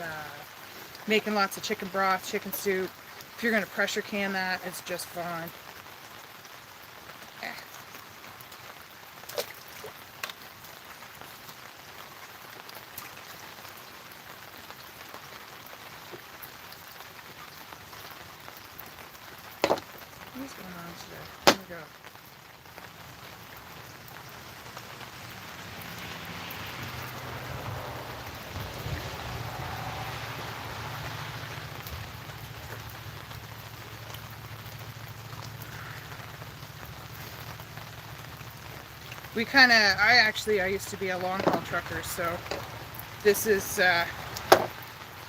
making lots of chicken broth, chicken soup. If you're going to pressure can that, it's just fine. Yeah. What's going on today? Here we go. I used to be a long haul trucker, so this is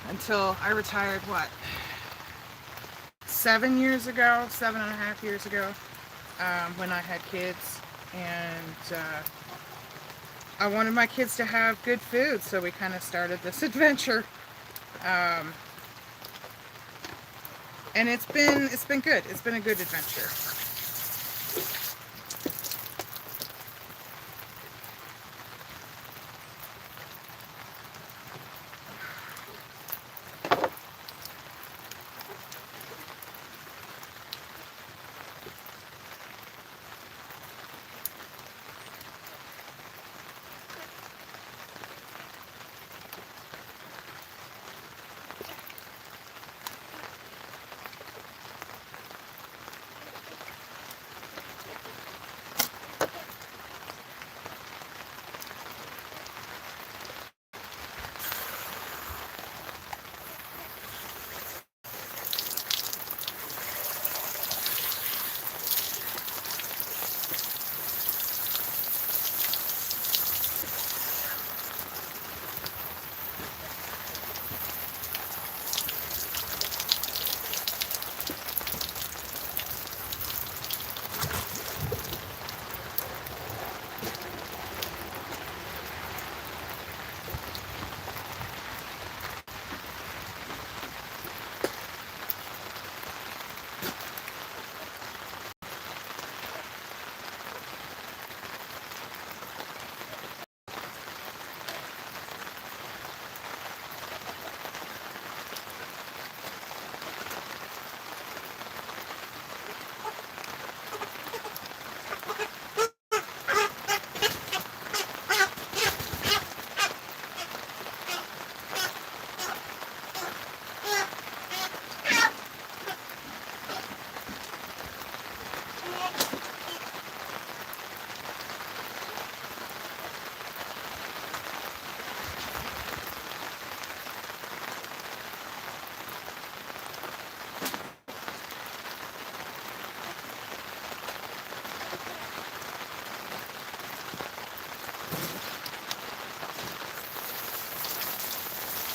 until I retired, what, 7 years ago, 7.5 years ago, when I had kids, and I wanted my kids to have good food, so we kind of started this adventure, and it's been good. It's been a good adventure.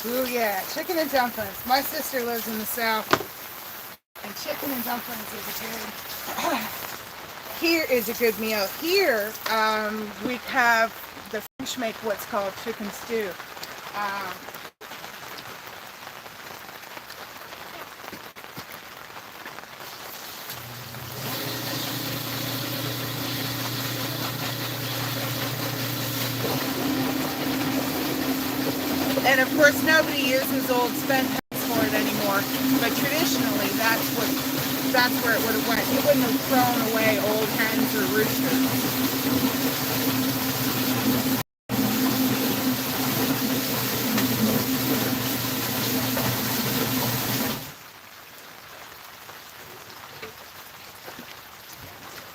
Ooh yeah, chicken and dumplings. My sister lives in the South, and chicken and dumplings is a good meal. Here, we have the French make what's called chicken stew. And of course, nobody uses old spent pens for it anymore. But traditionally, that's where it would have went. You wouldn't have thrown away old hens or roosters.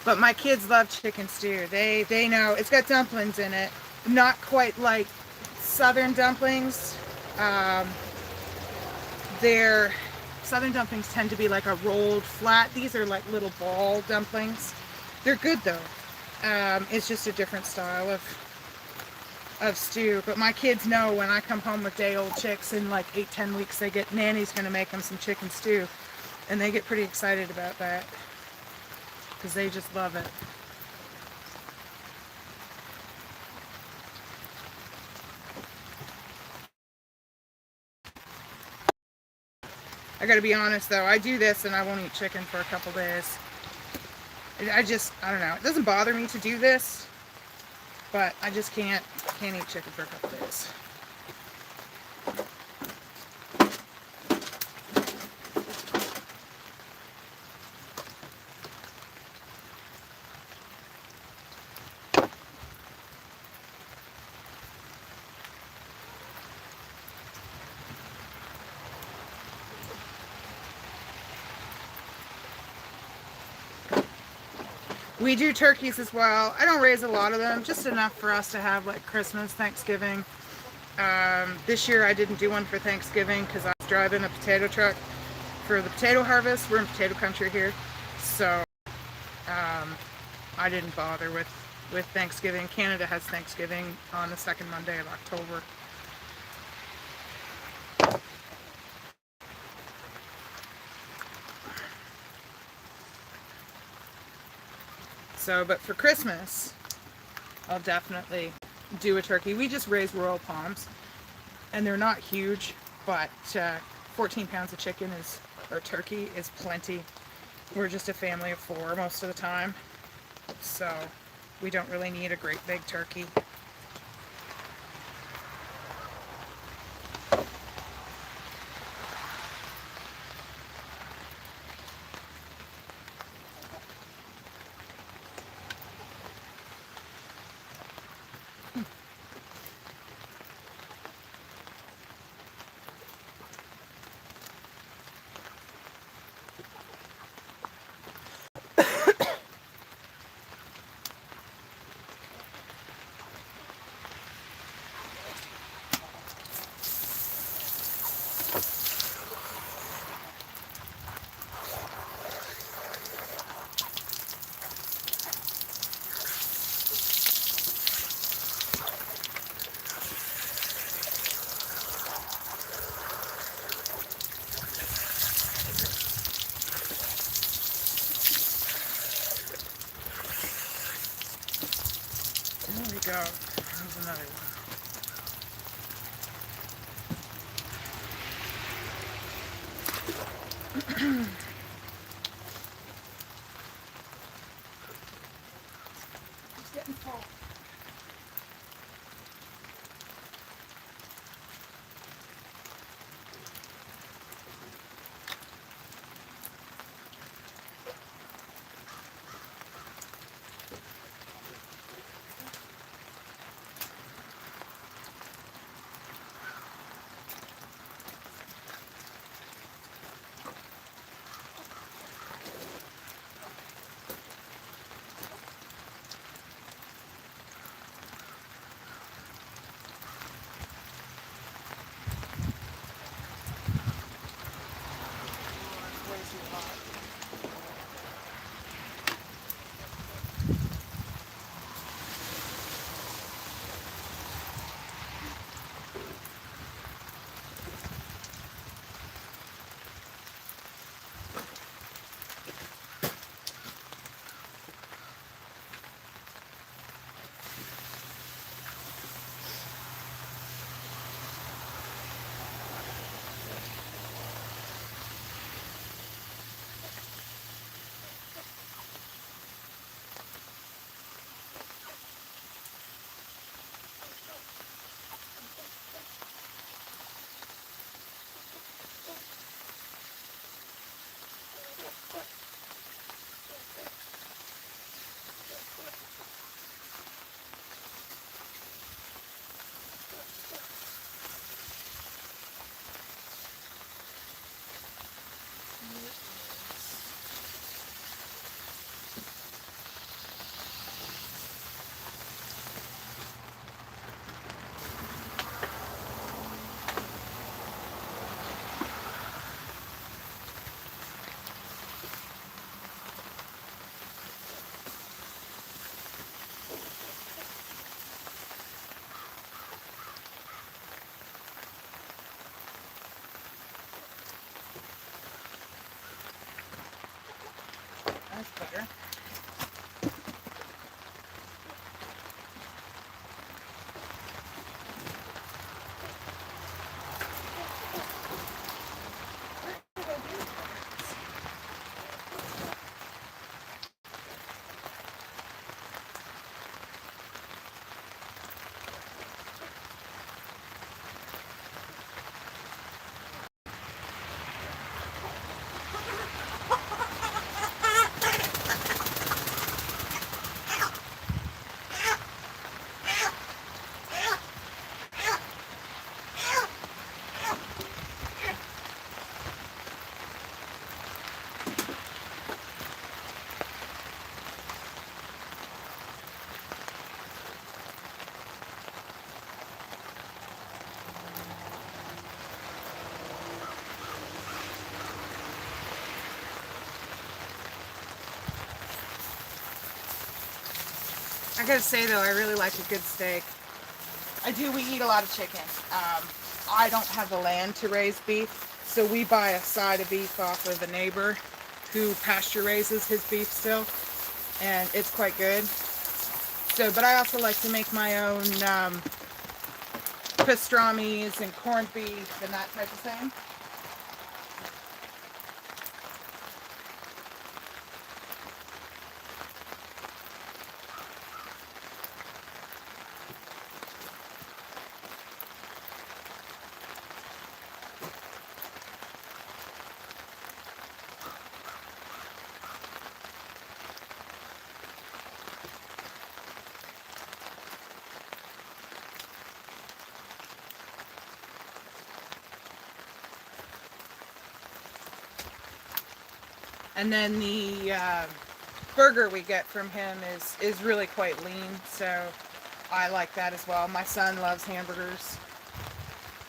But my kids love chicken stew. They know it's got dumplings in it. Not quite like Southern dumplings. They're Southern dumplings tend to be like a rolled flat. These are like little ball dumplings. They're good though. It's just a different style of stew. But my kids know when I come home with day-old chicks in like 8-10 weeks, they get Nanny's going to make them some chicken stew, and they get pretty excited about that because they just love it. I gotta be honest though, I do this and I won't eat chicken for a couple days. I don't know. It doesn't bother me to do this, but I just can't eat chicken for a couple days. We do turkeys as well. I don't raise a lot of them, just enough for us to have like Christmas, Thanksgiving. This year I didn't do one for Thanksgiving because I was driving a potato truck for the potato harvest. We're in potato country here, so I didn't bother with Thanksgiving. Canada has Thanksgiving on the second Monday of October. So, but for Christmas, I'll definitely do a turkey. We just raise Royal Palms, and they're not huge, but 14 pounds of chicken or turkey is plenty. We're just a family of 4 most of the time, so we don't really need a great big turkey. There we go. There's another one. It's getting full. better. I gotta say though, I really like a good steak. We eat a lot of chicken. I don't have the land to raise beef, so we buy a side of beef off of a neighbor who pasture raises his beef still, and it's quite good. So, but I also like to make my own pastrami's and corned beef and that type of thing. And then the burger we get from him is really quite lean, so I like that as well. My son loves hamburgers,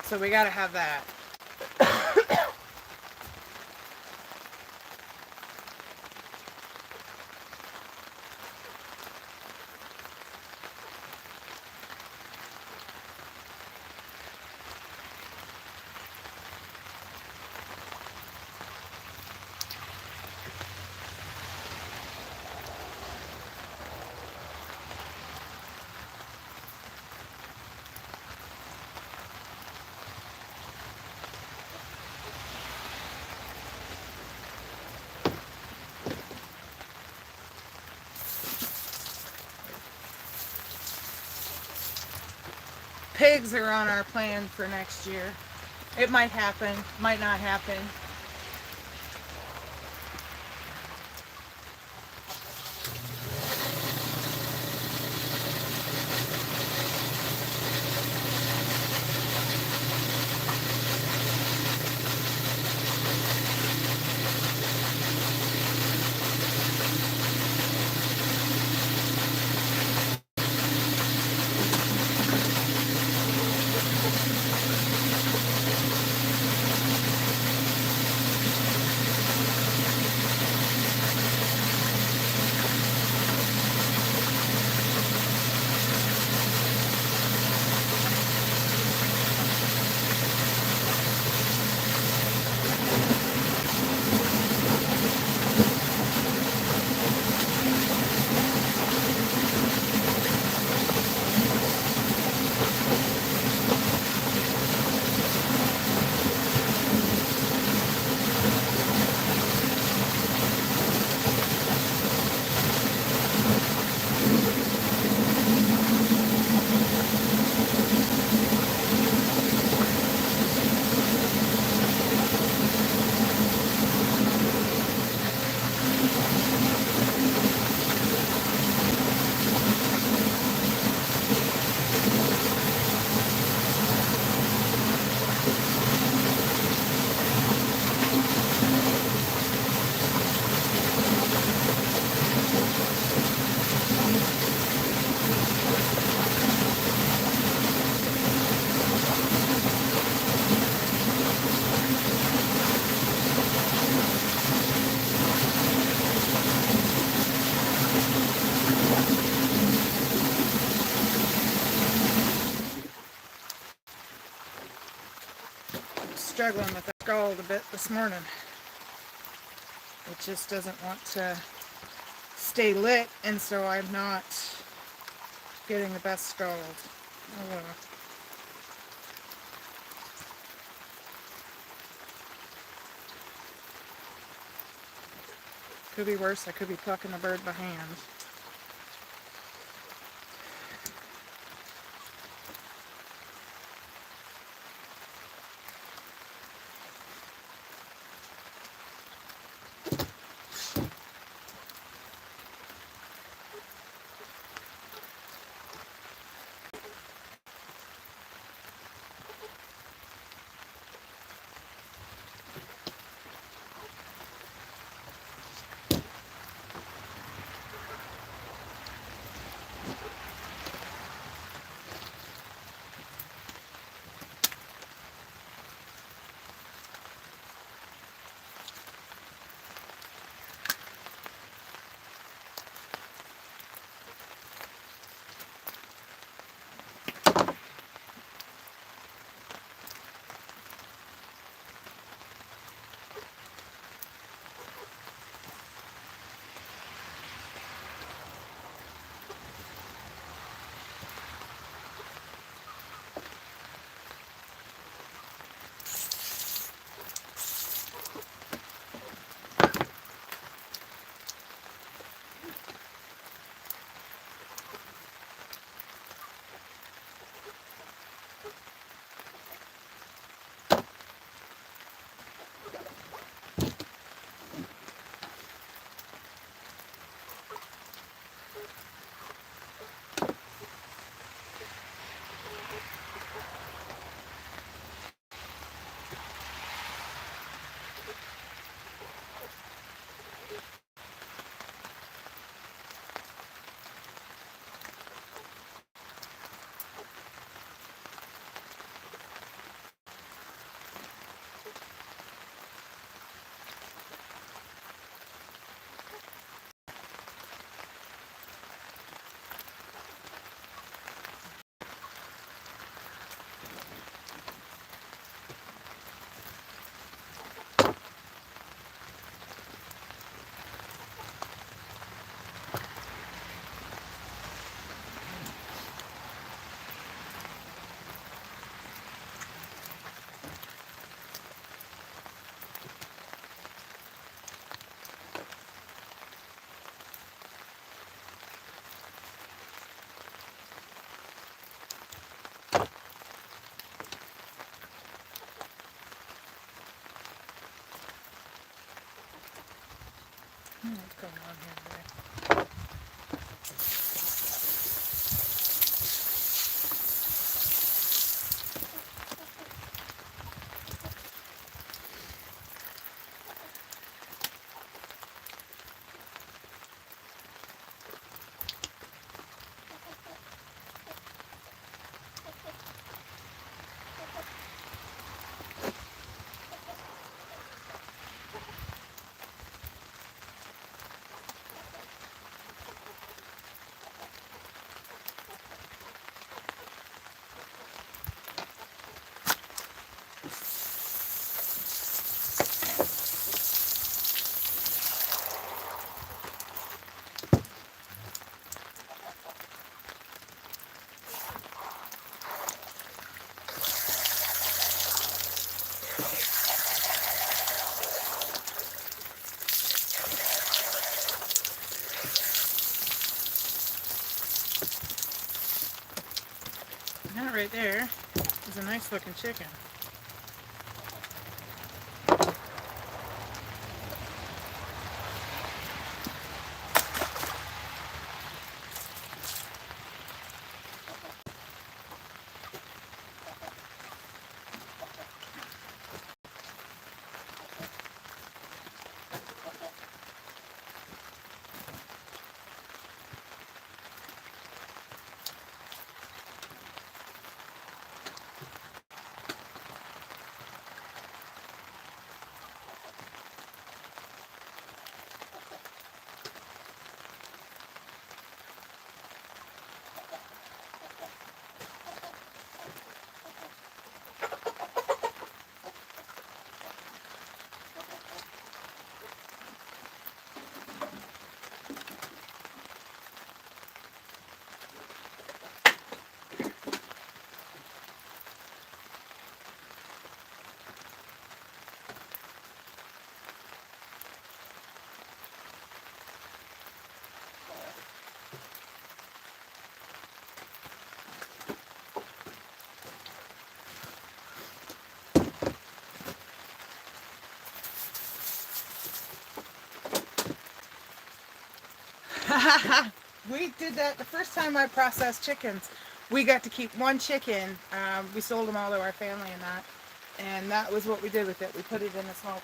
so we gotta have that. Pigs are on our plan for next year. It might happen, might not happen. Struggling with that scald a bit this morning. It just doesn't want to stay lit, and so I'm not getting the best scald. Oh well. Could be worse. I could be plucking the bird by hand. What's going on here today? That right there is a nice looking chicken. We did that the first time I processed chickens. We got to keep one chicken. We sold them all to our family and that was what we did with it. We put it in a smoker.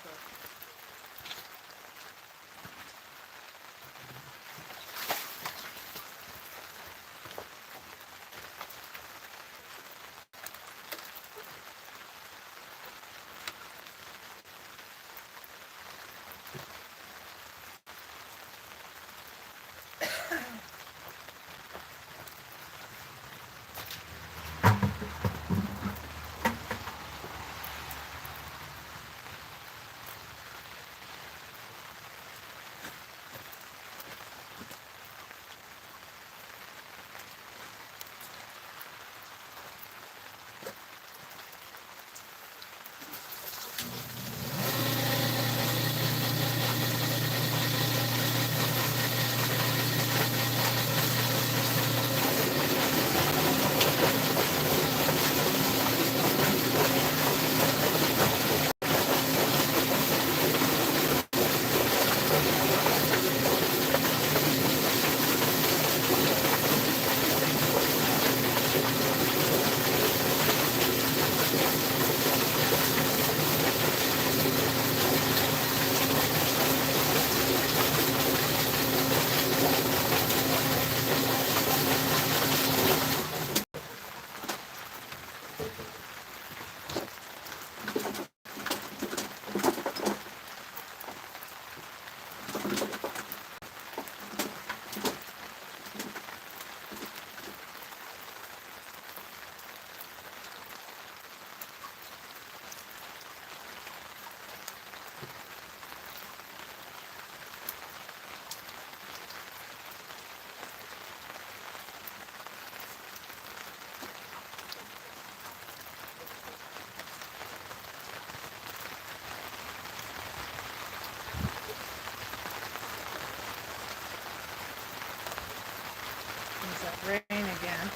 There's that rain again.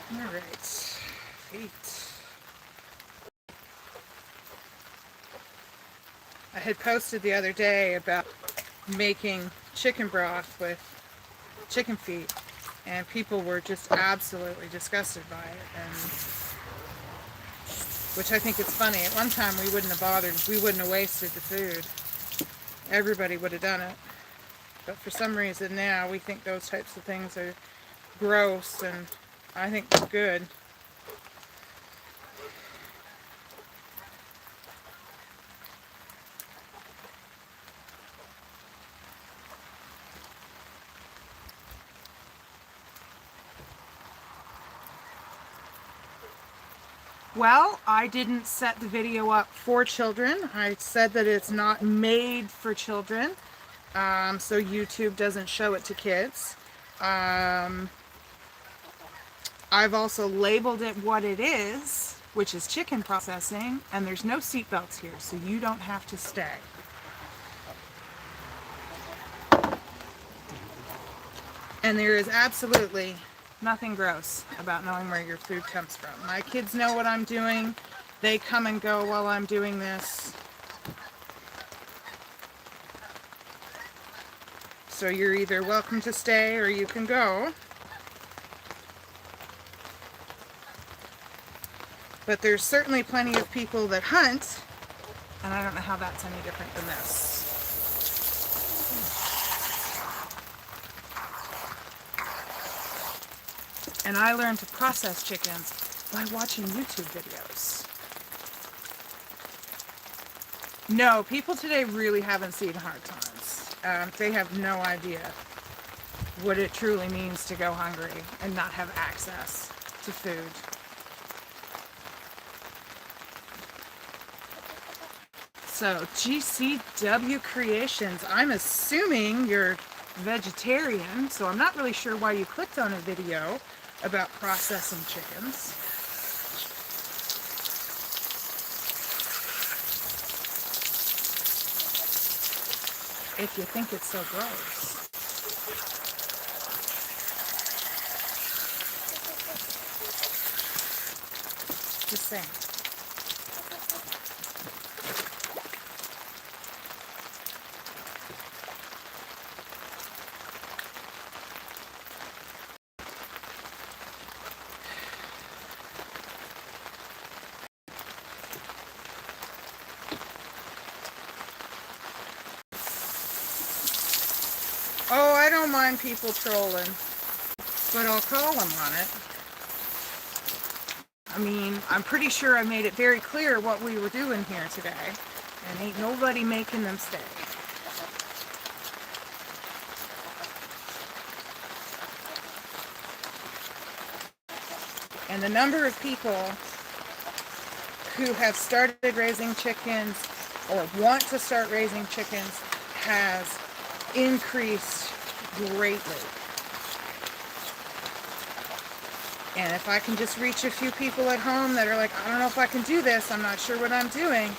All right, feet. I had posted the other day about making chicken broth with chicken feet, and people were just absolutely disgusted by it, and which I think is funny. At one time we wouldn't have bothered, we wouldn't have wasted the food. Everybody would have done it. But for some reason now we think those types of things are gross, and I think they're good. Well, I didn't set the video up for children. I said that it's not made for children, so YouTube doesn't show it to kids. I've also labeled it what it is, which is chicken processing, and there's no seat belts here, so you don't have to stay. And there is absolutely nothing gross about knowing where your food comes from. My kids know what I'm doing. They come and go while I'm doing this. So you're either welcome to stay or you can go. But there's certainly plenty of people that hunt, and I don't know how that's any different than this. And I learned to process chickens by watching YouTube videos. No, people today really haven't seen hard times. They have no idea what it truly means to go hungry and not have access to food. So, GCW Creations, I'm assuming you're vegetarian, so I'm not really sure why you clicked on a video about processing chickens. If you think it's so gross. Just saying. Oh, I don't mind people trolling, but I'll call them on it. I mean, I'm pretty sure I made it very clear what we were doing here today, and ain't nobody making them stay. And the number of people who have started raising chickens or want to start raising chickens has increased greatly. And if I can just reach a few people at home that are like, I don't know if I can do this, I'm not sure what I'm doing,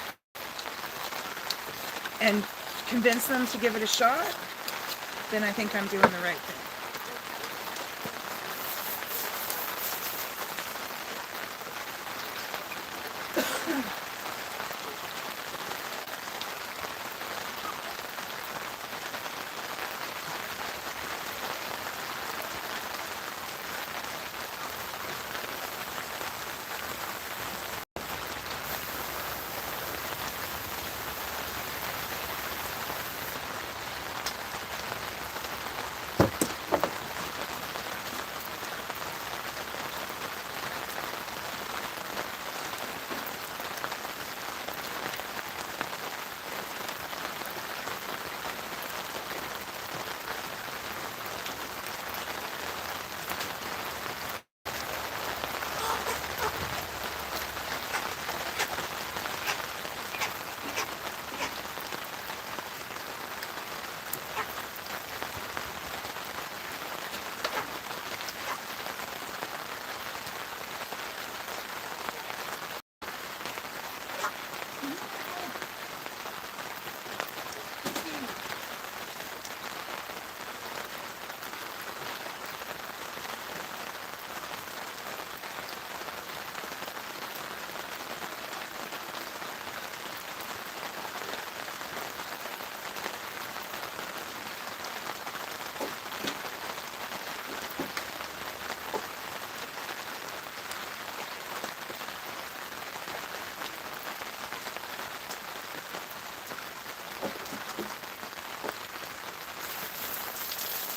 and convince them to give it a shot, then I think I'm doing the right thing.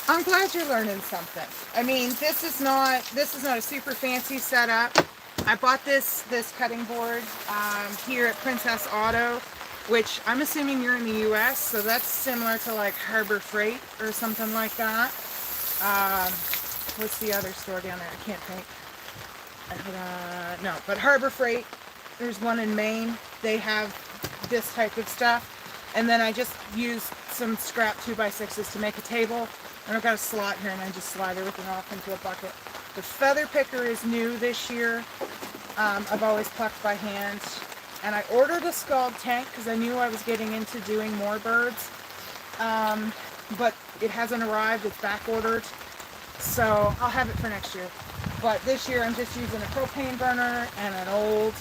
I'm glad you're learning something. I mean, this is not a super fancy setup. I bought this cutting board here at Princess Auto, which I'm assuming you're in the US, so that's similar to like Harbor Freight or something like that. What's the other store down there? I can't think. No, but Harbor Freight, there's one in Maine. They have this type of stuff. And then I just use some scrap 2x6s to make a table. And I've got a slot here, and I just slide everything off into a bucket. The feather picker is new this year. I've always plucked by hand. And I ordered a scald tank because I knew I was getting into doing more birds. But it hasn't arrived. It's back ordered. So I'll have it for next year. But this year I'm just using a propane burner and an old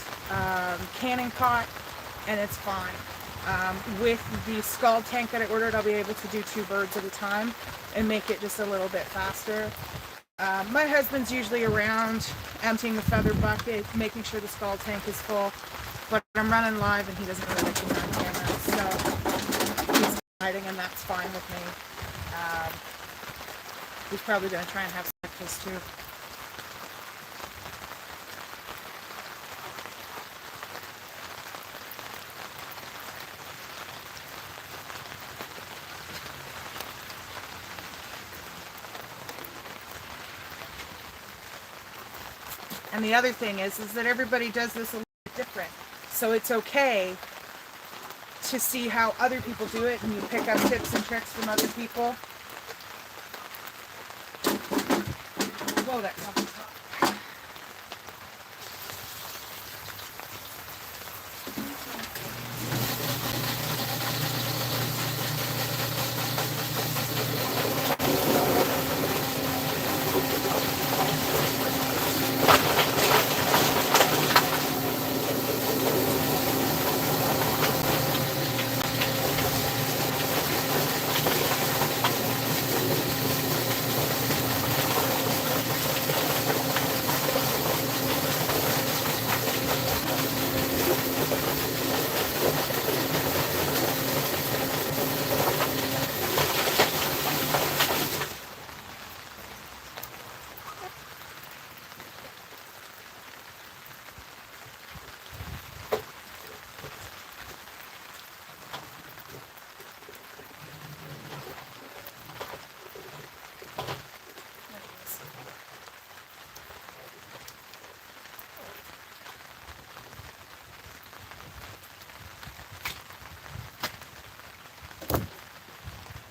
canning pot, and it's fine. With the scald tank that I ordered, I'll be able to do 2 birds at a time and make it just a little bit faster. My husband's usually around emptying the feather bucket, making sure the scald tank is full, but I'm running live and he doesn't really like me on camera, so he's hiding, and that's fine with me. He's probably going to try and have breakfast too. And the other thing is that everybody does this a little bit different. So it's okay to see how other people do it, and you pick up tips and tricks from other people. Whoa, that coffee's hot.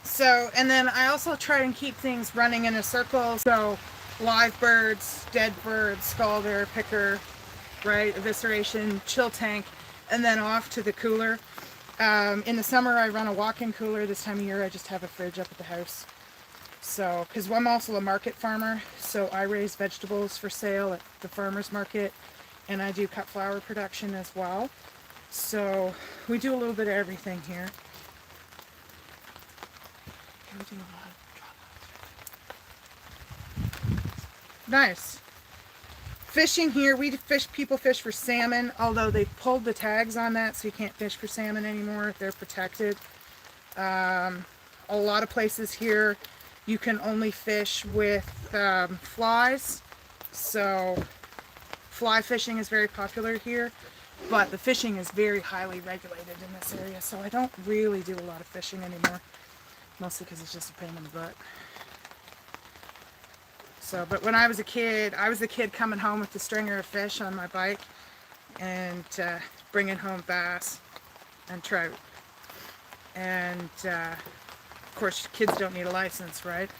So, and then I also try and keep things running in a circle. So, live birds, dead birds, scalder, picker, right, evisceration, chill tank, and then off to the cooler. In the summer, I run a walk-in cooler. This time of year, I just have a fridge up at the house. So, because I'm also a market farmer, so I raise vegetables for sale at the farmer's market, and I do cut flower production as well. So, we do a little bit of everything here. Nice. Fishing here, people fish for salmon, although they pulled the tags on that, so you can't fish for salmon anymore. They're protected. A lot of places here, you can only fish with flies. So fly fishing is very popular here, but the fishing is very highly regulated in this area, so I don't really do a lot of fishing anymore. Mostly because it's just a pain in the butt. So, but when I was a kid coming home with the stringer of fish on my bike and bringing home bass and trout. And of course, kids don't need a license, right?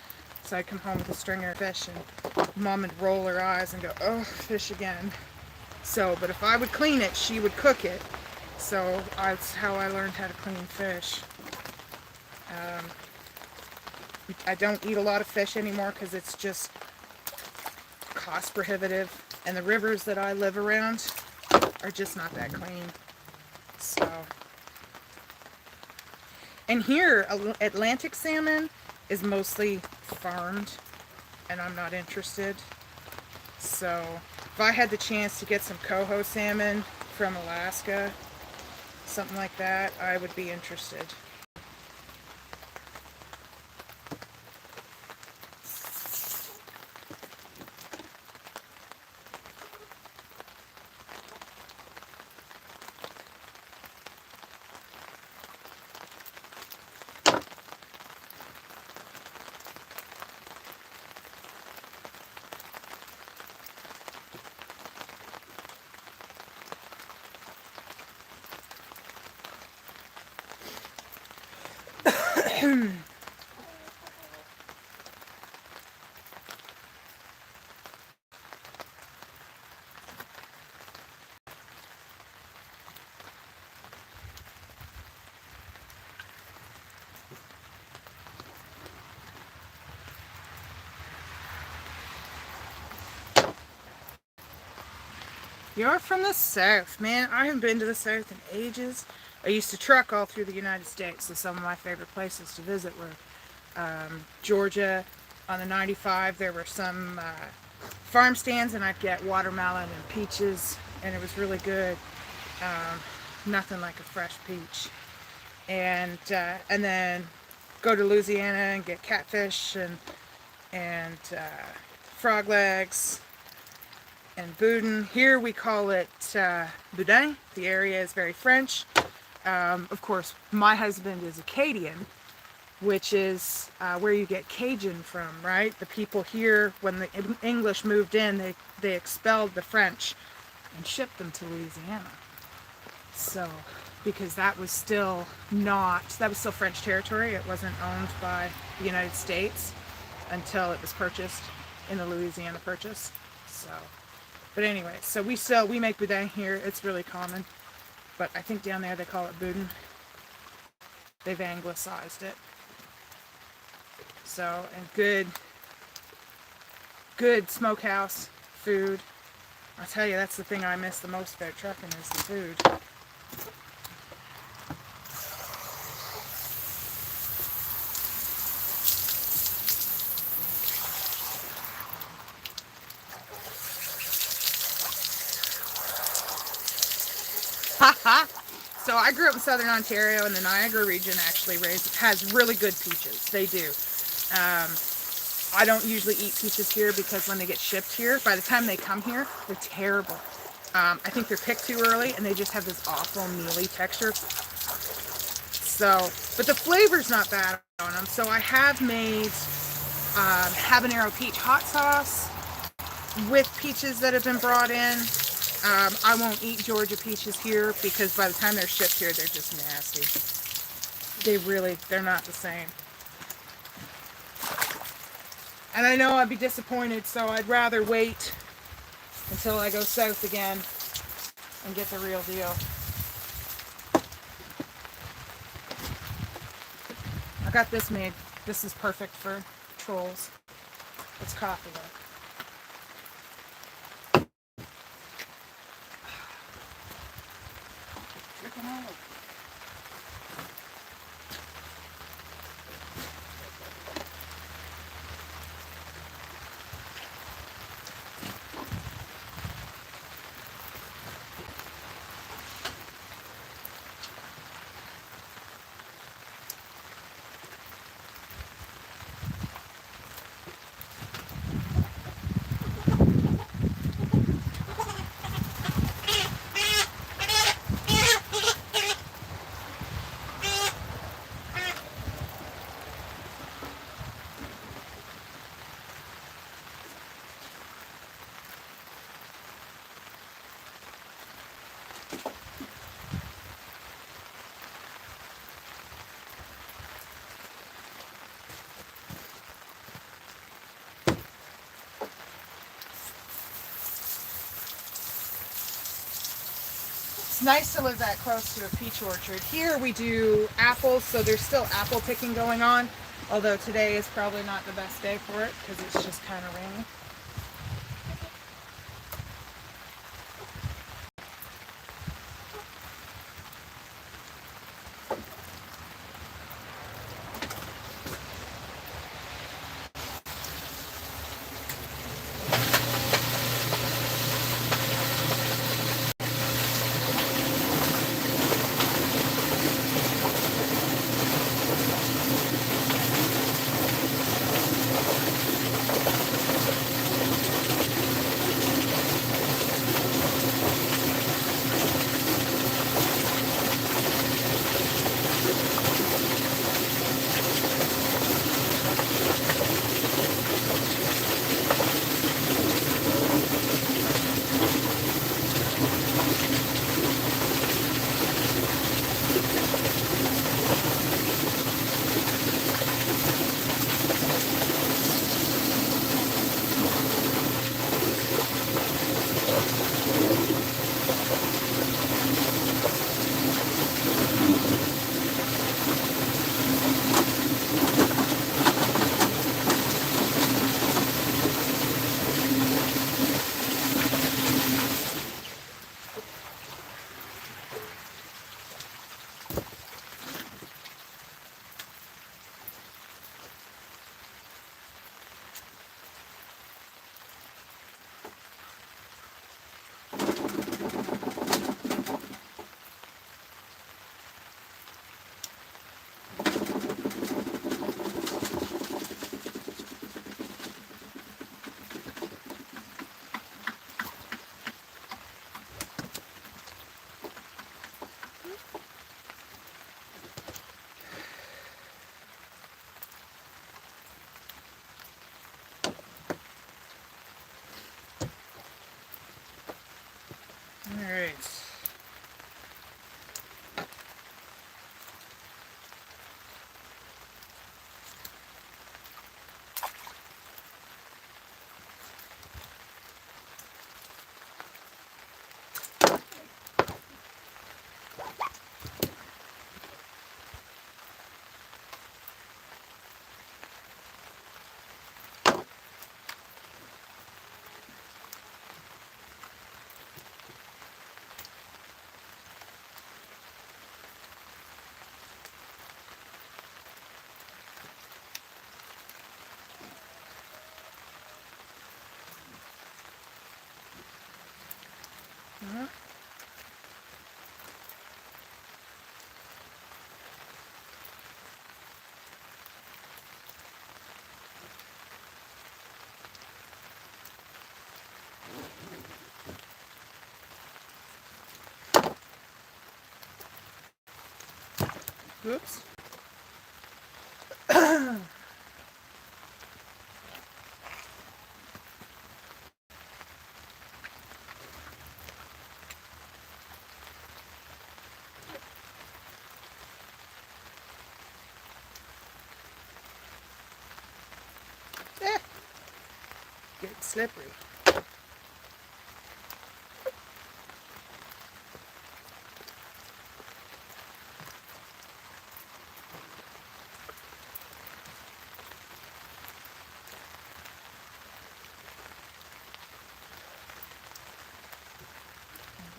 So I'd come home with a stringer of fish and Mom would roll her eyes and go, oh, fish again. So, but if I would clean it, she would cook it. So that's how I learned how to clean fish. I don't eat a lot of fish anymore because it's just cost prohibitive, and the rivers that I live around are just not that clean. So, and here Atlantic salmon is mostly farmed, and I'm not interested. So if I had the chance to get some coho salmon from Alaska, something like that, I would be interested. You're from the South, man. I haven't been to the South in ages. I used to truck all through the United States, so some of my favorite places to visit were Georgia on the 95. There were some farm stands, and I'd get watermelon and peaches, and it was really good. Nothing like a fresh peach. And then go to Louisiana and get catfish and frog legs and boudin. Here we call it boudin. The area is very French. Of course, my husband is Acadian, which is where you get Cajun from, right? The people here, when the English moved in, they expelled the French and shipped them to Louisiana. So, because that was still French territory. It wasn't owned by the United States until it was purchased in the Louisiana Purchase. So, but anyway, so we make boudin here. It's really common, but I think down there they call it boudin. They've anglicized it. So, and good smokehouse food. I'll tell you, that's the thing I miss the most about trucking is the food. So I grew up in Southern Ontario, and the Niagara region actually has really good peaches. They do. I don't usually eat peaches here because when they get shipped here, by the time they come here, they're terrible. I think they're picked too early, and they just have this awful mealy texture. So, but the flavor's not bad on them. So I have made habanero peach hot sauce with peaches that have been brought in. I won't eat Georgia peaches here because by the time they're shipped here, they're just nasty. They're not the same. And I know I'd be disappointed, so I'd rather wait until I go south again and get the real deal. I got this made. This is perfect for trolls. It's coffee though. It's nice to live that close to a peach orchard. Here we do apples, so there's still apple picking going on, although today is probably not the best day for it because it's just kind of rainy. right. Oops. Get slippery. There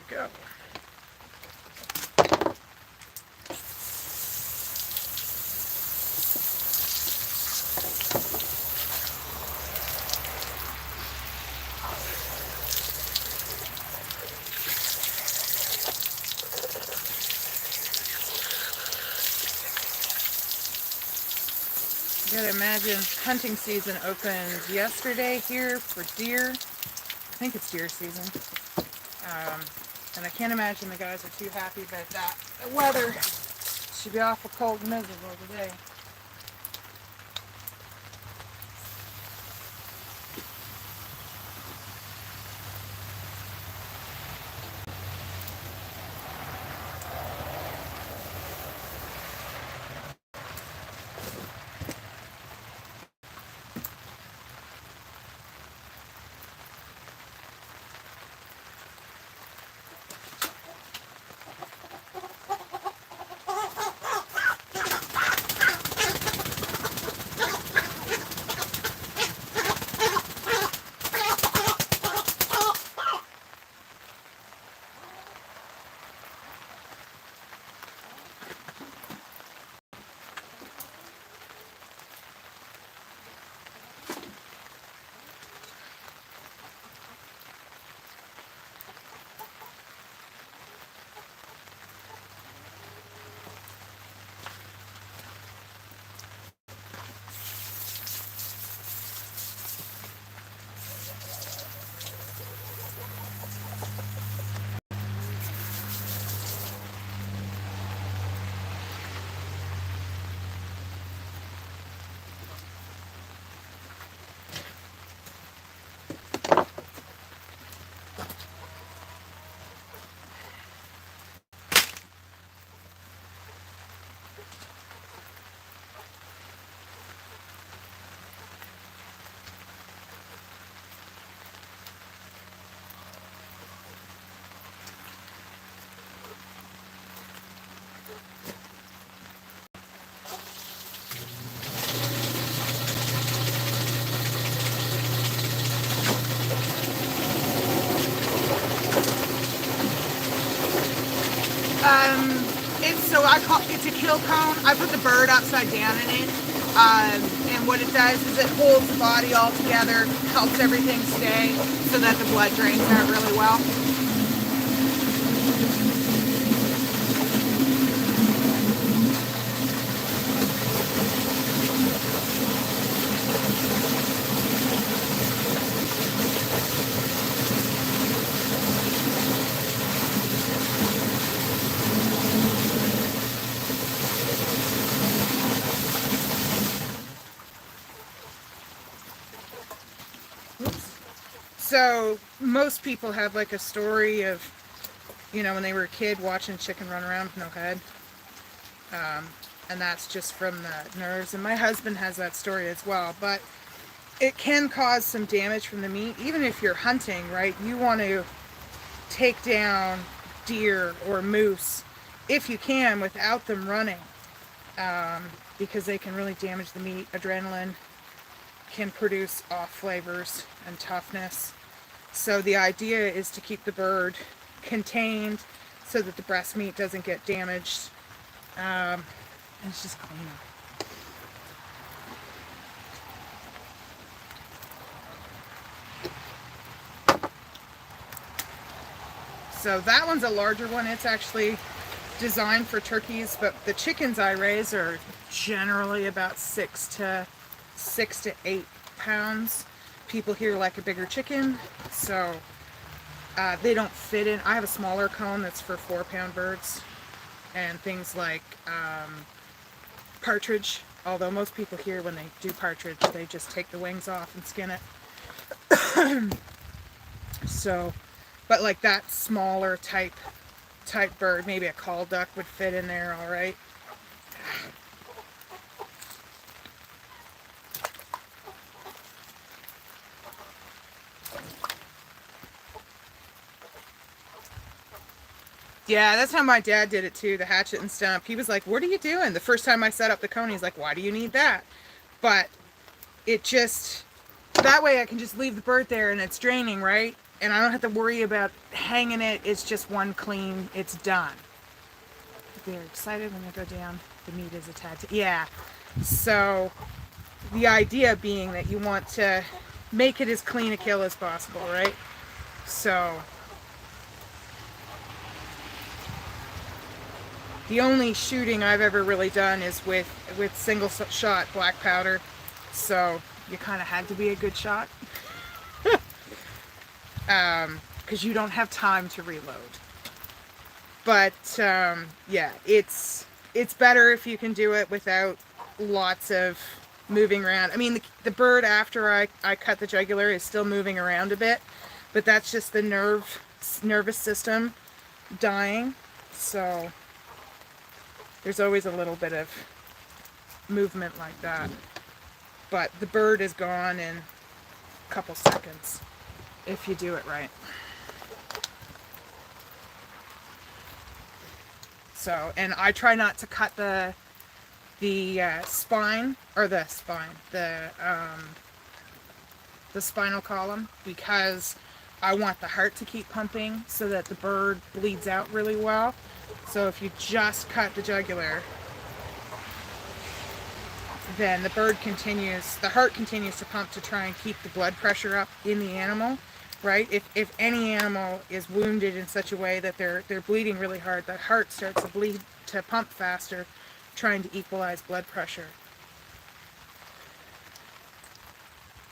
we go. You gotta imagine hunting season opened yesterday here for deer. I think it's deer season. And I can't imagine the guys are too happy about that. The weather should be awful cold and miserable today. It's a kill cone. I put the bird upside down in it. And what it does is it holds the body all together, helps everything stay so that the blood drains out really well. So most people have like a story of you know, when they were a kid watching chicken run around with no head. And that's just from the nerves. And my husband has that story as well. But it can cause some damage from the meat. Even if you're hunting, right, you want to take down deer or moose if you can without them running, because they can really damage the meat. Adrenaline can produce off flavors and toughness. So the idea is to keep the bird contained so that the breast meat doesn't get damaged. And it's just cleaner. So that one's a larger one. It's actually designed for turkeys, but the chickens I raise are generally about 6 to 8 pounds. People here like a bigger chicken, so they don't fit in. I have a smaller cone that's for 4-pound birds, and things like partridge. Although most people here, when they do partridge, they just take the wings off and skin it. So, but like that smaller type bird, maybe a call duck would fit in there all right. Yeah, that's how my dad did it too, the hatchet and stump. He was like, what are you doing? The first time I set up the cone, he's like, why do you need that? But it just, that way I can just leave the bird there and it's draining, right? And I don't have to worry about hanging it. It's just one clean, it's done. They're excited when they go down. The meat is attached. Yeah. So the idea being that you want to make it as clean a kill as possible, right? So the only shooting I've ever really done is with single shot black powder. So you kind of had to be a good shot. Because you don't have time to reload. But yeah, it's better if you can do it without lots of moving around. I mean, the bird after I cut the jugular is still moving around a bit, but that's just the nervous system dying. So there's always a little bit of movement like that. But the bird is gone in a couple seconds if you do it right. So, and I try not to cut the spine, or the spinal column, because I want the heart to keep pumping so that the bird bleeds out really well. So if you just cut the jugular, then the heart continues to pump to try and keep the blood pressure up in the animal, right? If any animal is wounded in such a way that they're bleeding really hard, the heart starts to pump faster, trying to equalize blood pressure.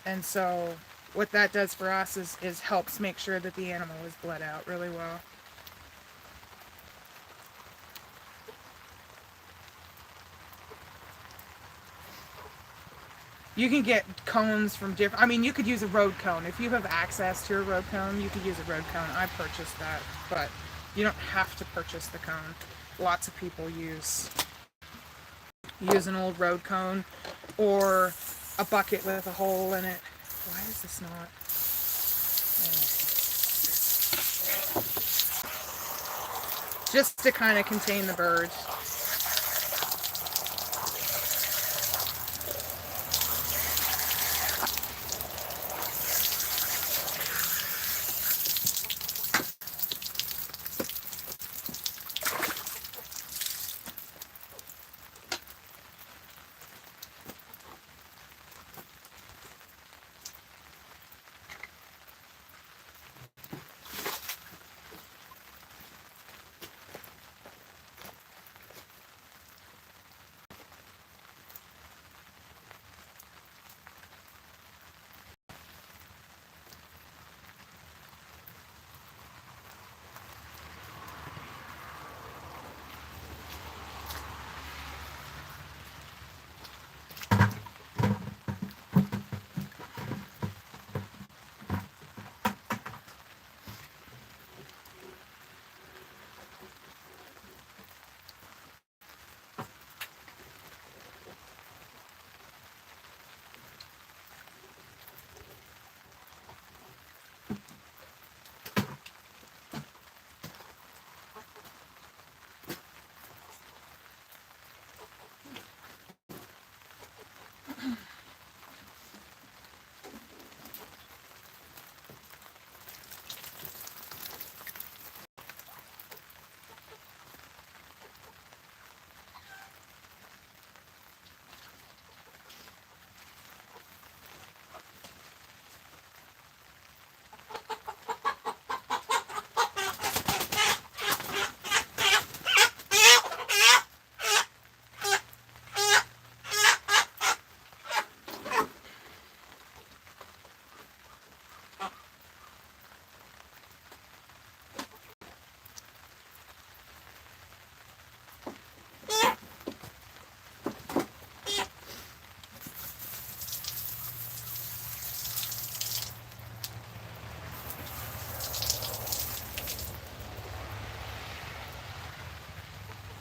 And so what that does for us is helps make sure that the animal is bled out really well. You can get cones from different, I mean, you could use a road cone. If you have access to a road cone, you could use a road cone. I purchased that, but you don't have to purchase the cone. Lots of people use an old road cone or a bucket with a hole in it. Why is this not? Oh. Just to kind of contain the bird.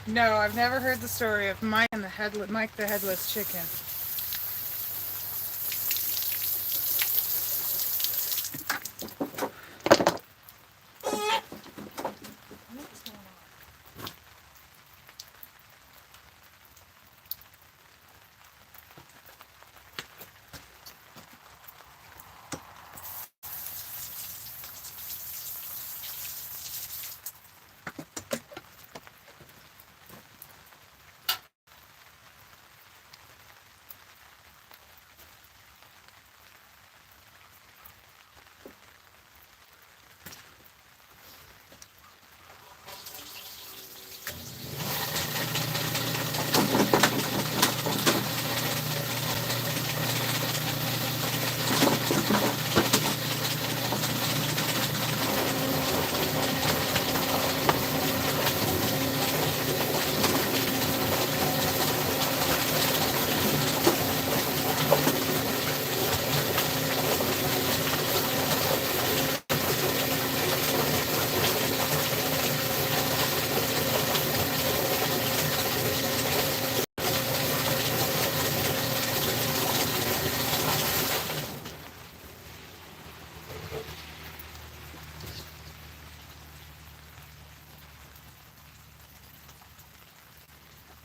No, I've never heard the story of Mike the Headless Chicken. What's going on?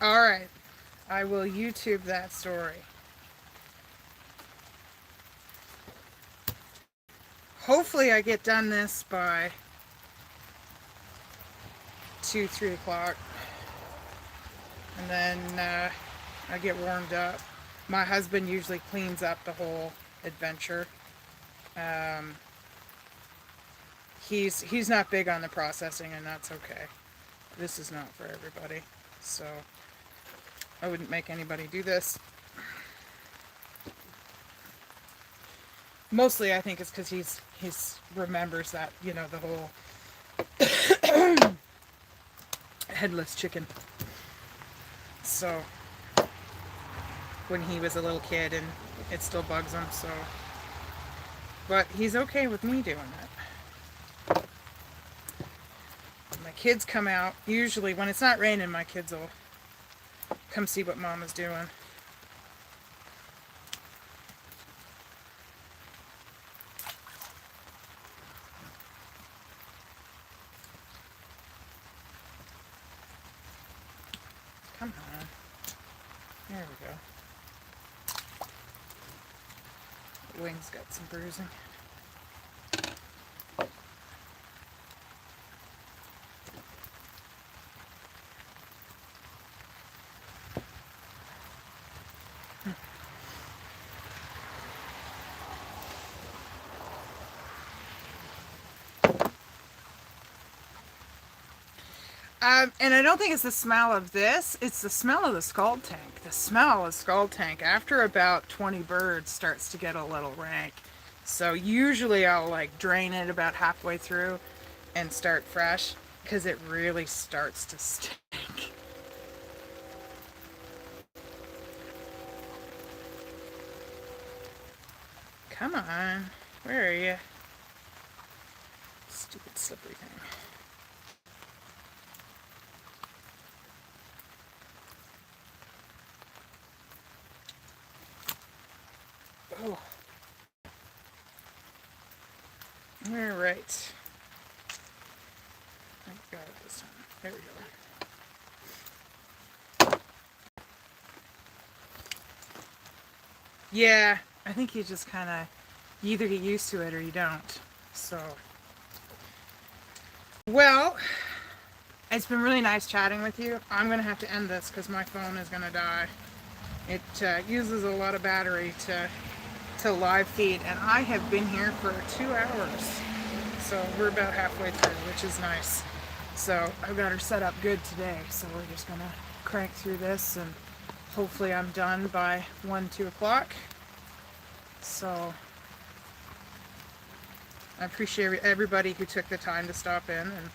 Alright, I will YouTube that story. Hopefully I get done this by 2, 3 o'clock. And then I get warmed up. My husband usually cleans up the whole adventure. He's not big on the processing, and that's okay. This is not for everybody. So I wouldn't make anybody do this. Mostly I think it's because he's remembers that, you know, the whole headless chicken. So when he was a little kid, and it still bugs him, so. But he's okay with me doing it. My kids come out, usually when it's not raining, my kids will come see what Mama's doing. Come on. There we go. The wing's got some bruising. And I don't think it's the smell of this, it's the smell of the scald tank. The smell of the scald tank after about 20 birds starts to get a little rank. So usually I'll like drain it about halfway through and start fresh, because it really starts to stink. Come on, where are you? Stupid slippery thing. Oh. All right. I got it this time. There we go. Yeah, I think you just kind of, you either get used to it or you don't. So, well, it's been really nice chatting with you. I'm going to have to end this because my phone is going to die. It uses a lot of battery to live feed, and I have been here for 2 hours. So we're about halfway through, which is nice. So I've got her set up good today. So we're just going to crank through this, and hopefully I'm done by 1, 2 o'clock. So I appreciate everybody who took the time to stop in, and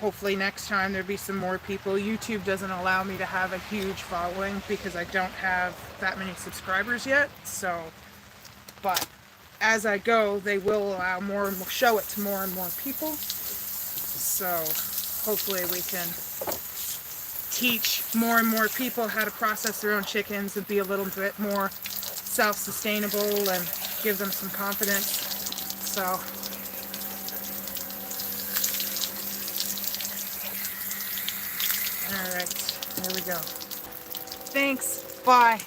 hopefully next time there'll be some more people. YouTube doesn't allow me to have a huge following because I don't have that many subscribers yet. So, but as I go, they will allow more and show it to more and more people. So hopefully we can teach more and more people how to process their own chickens and be a little bit more self-sustainable and give them some confidence. So, all right, there we go. Thanks. Bye.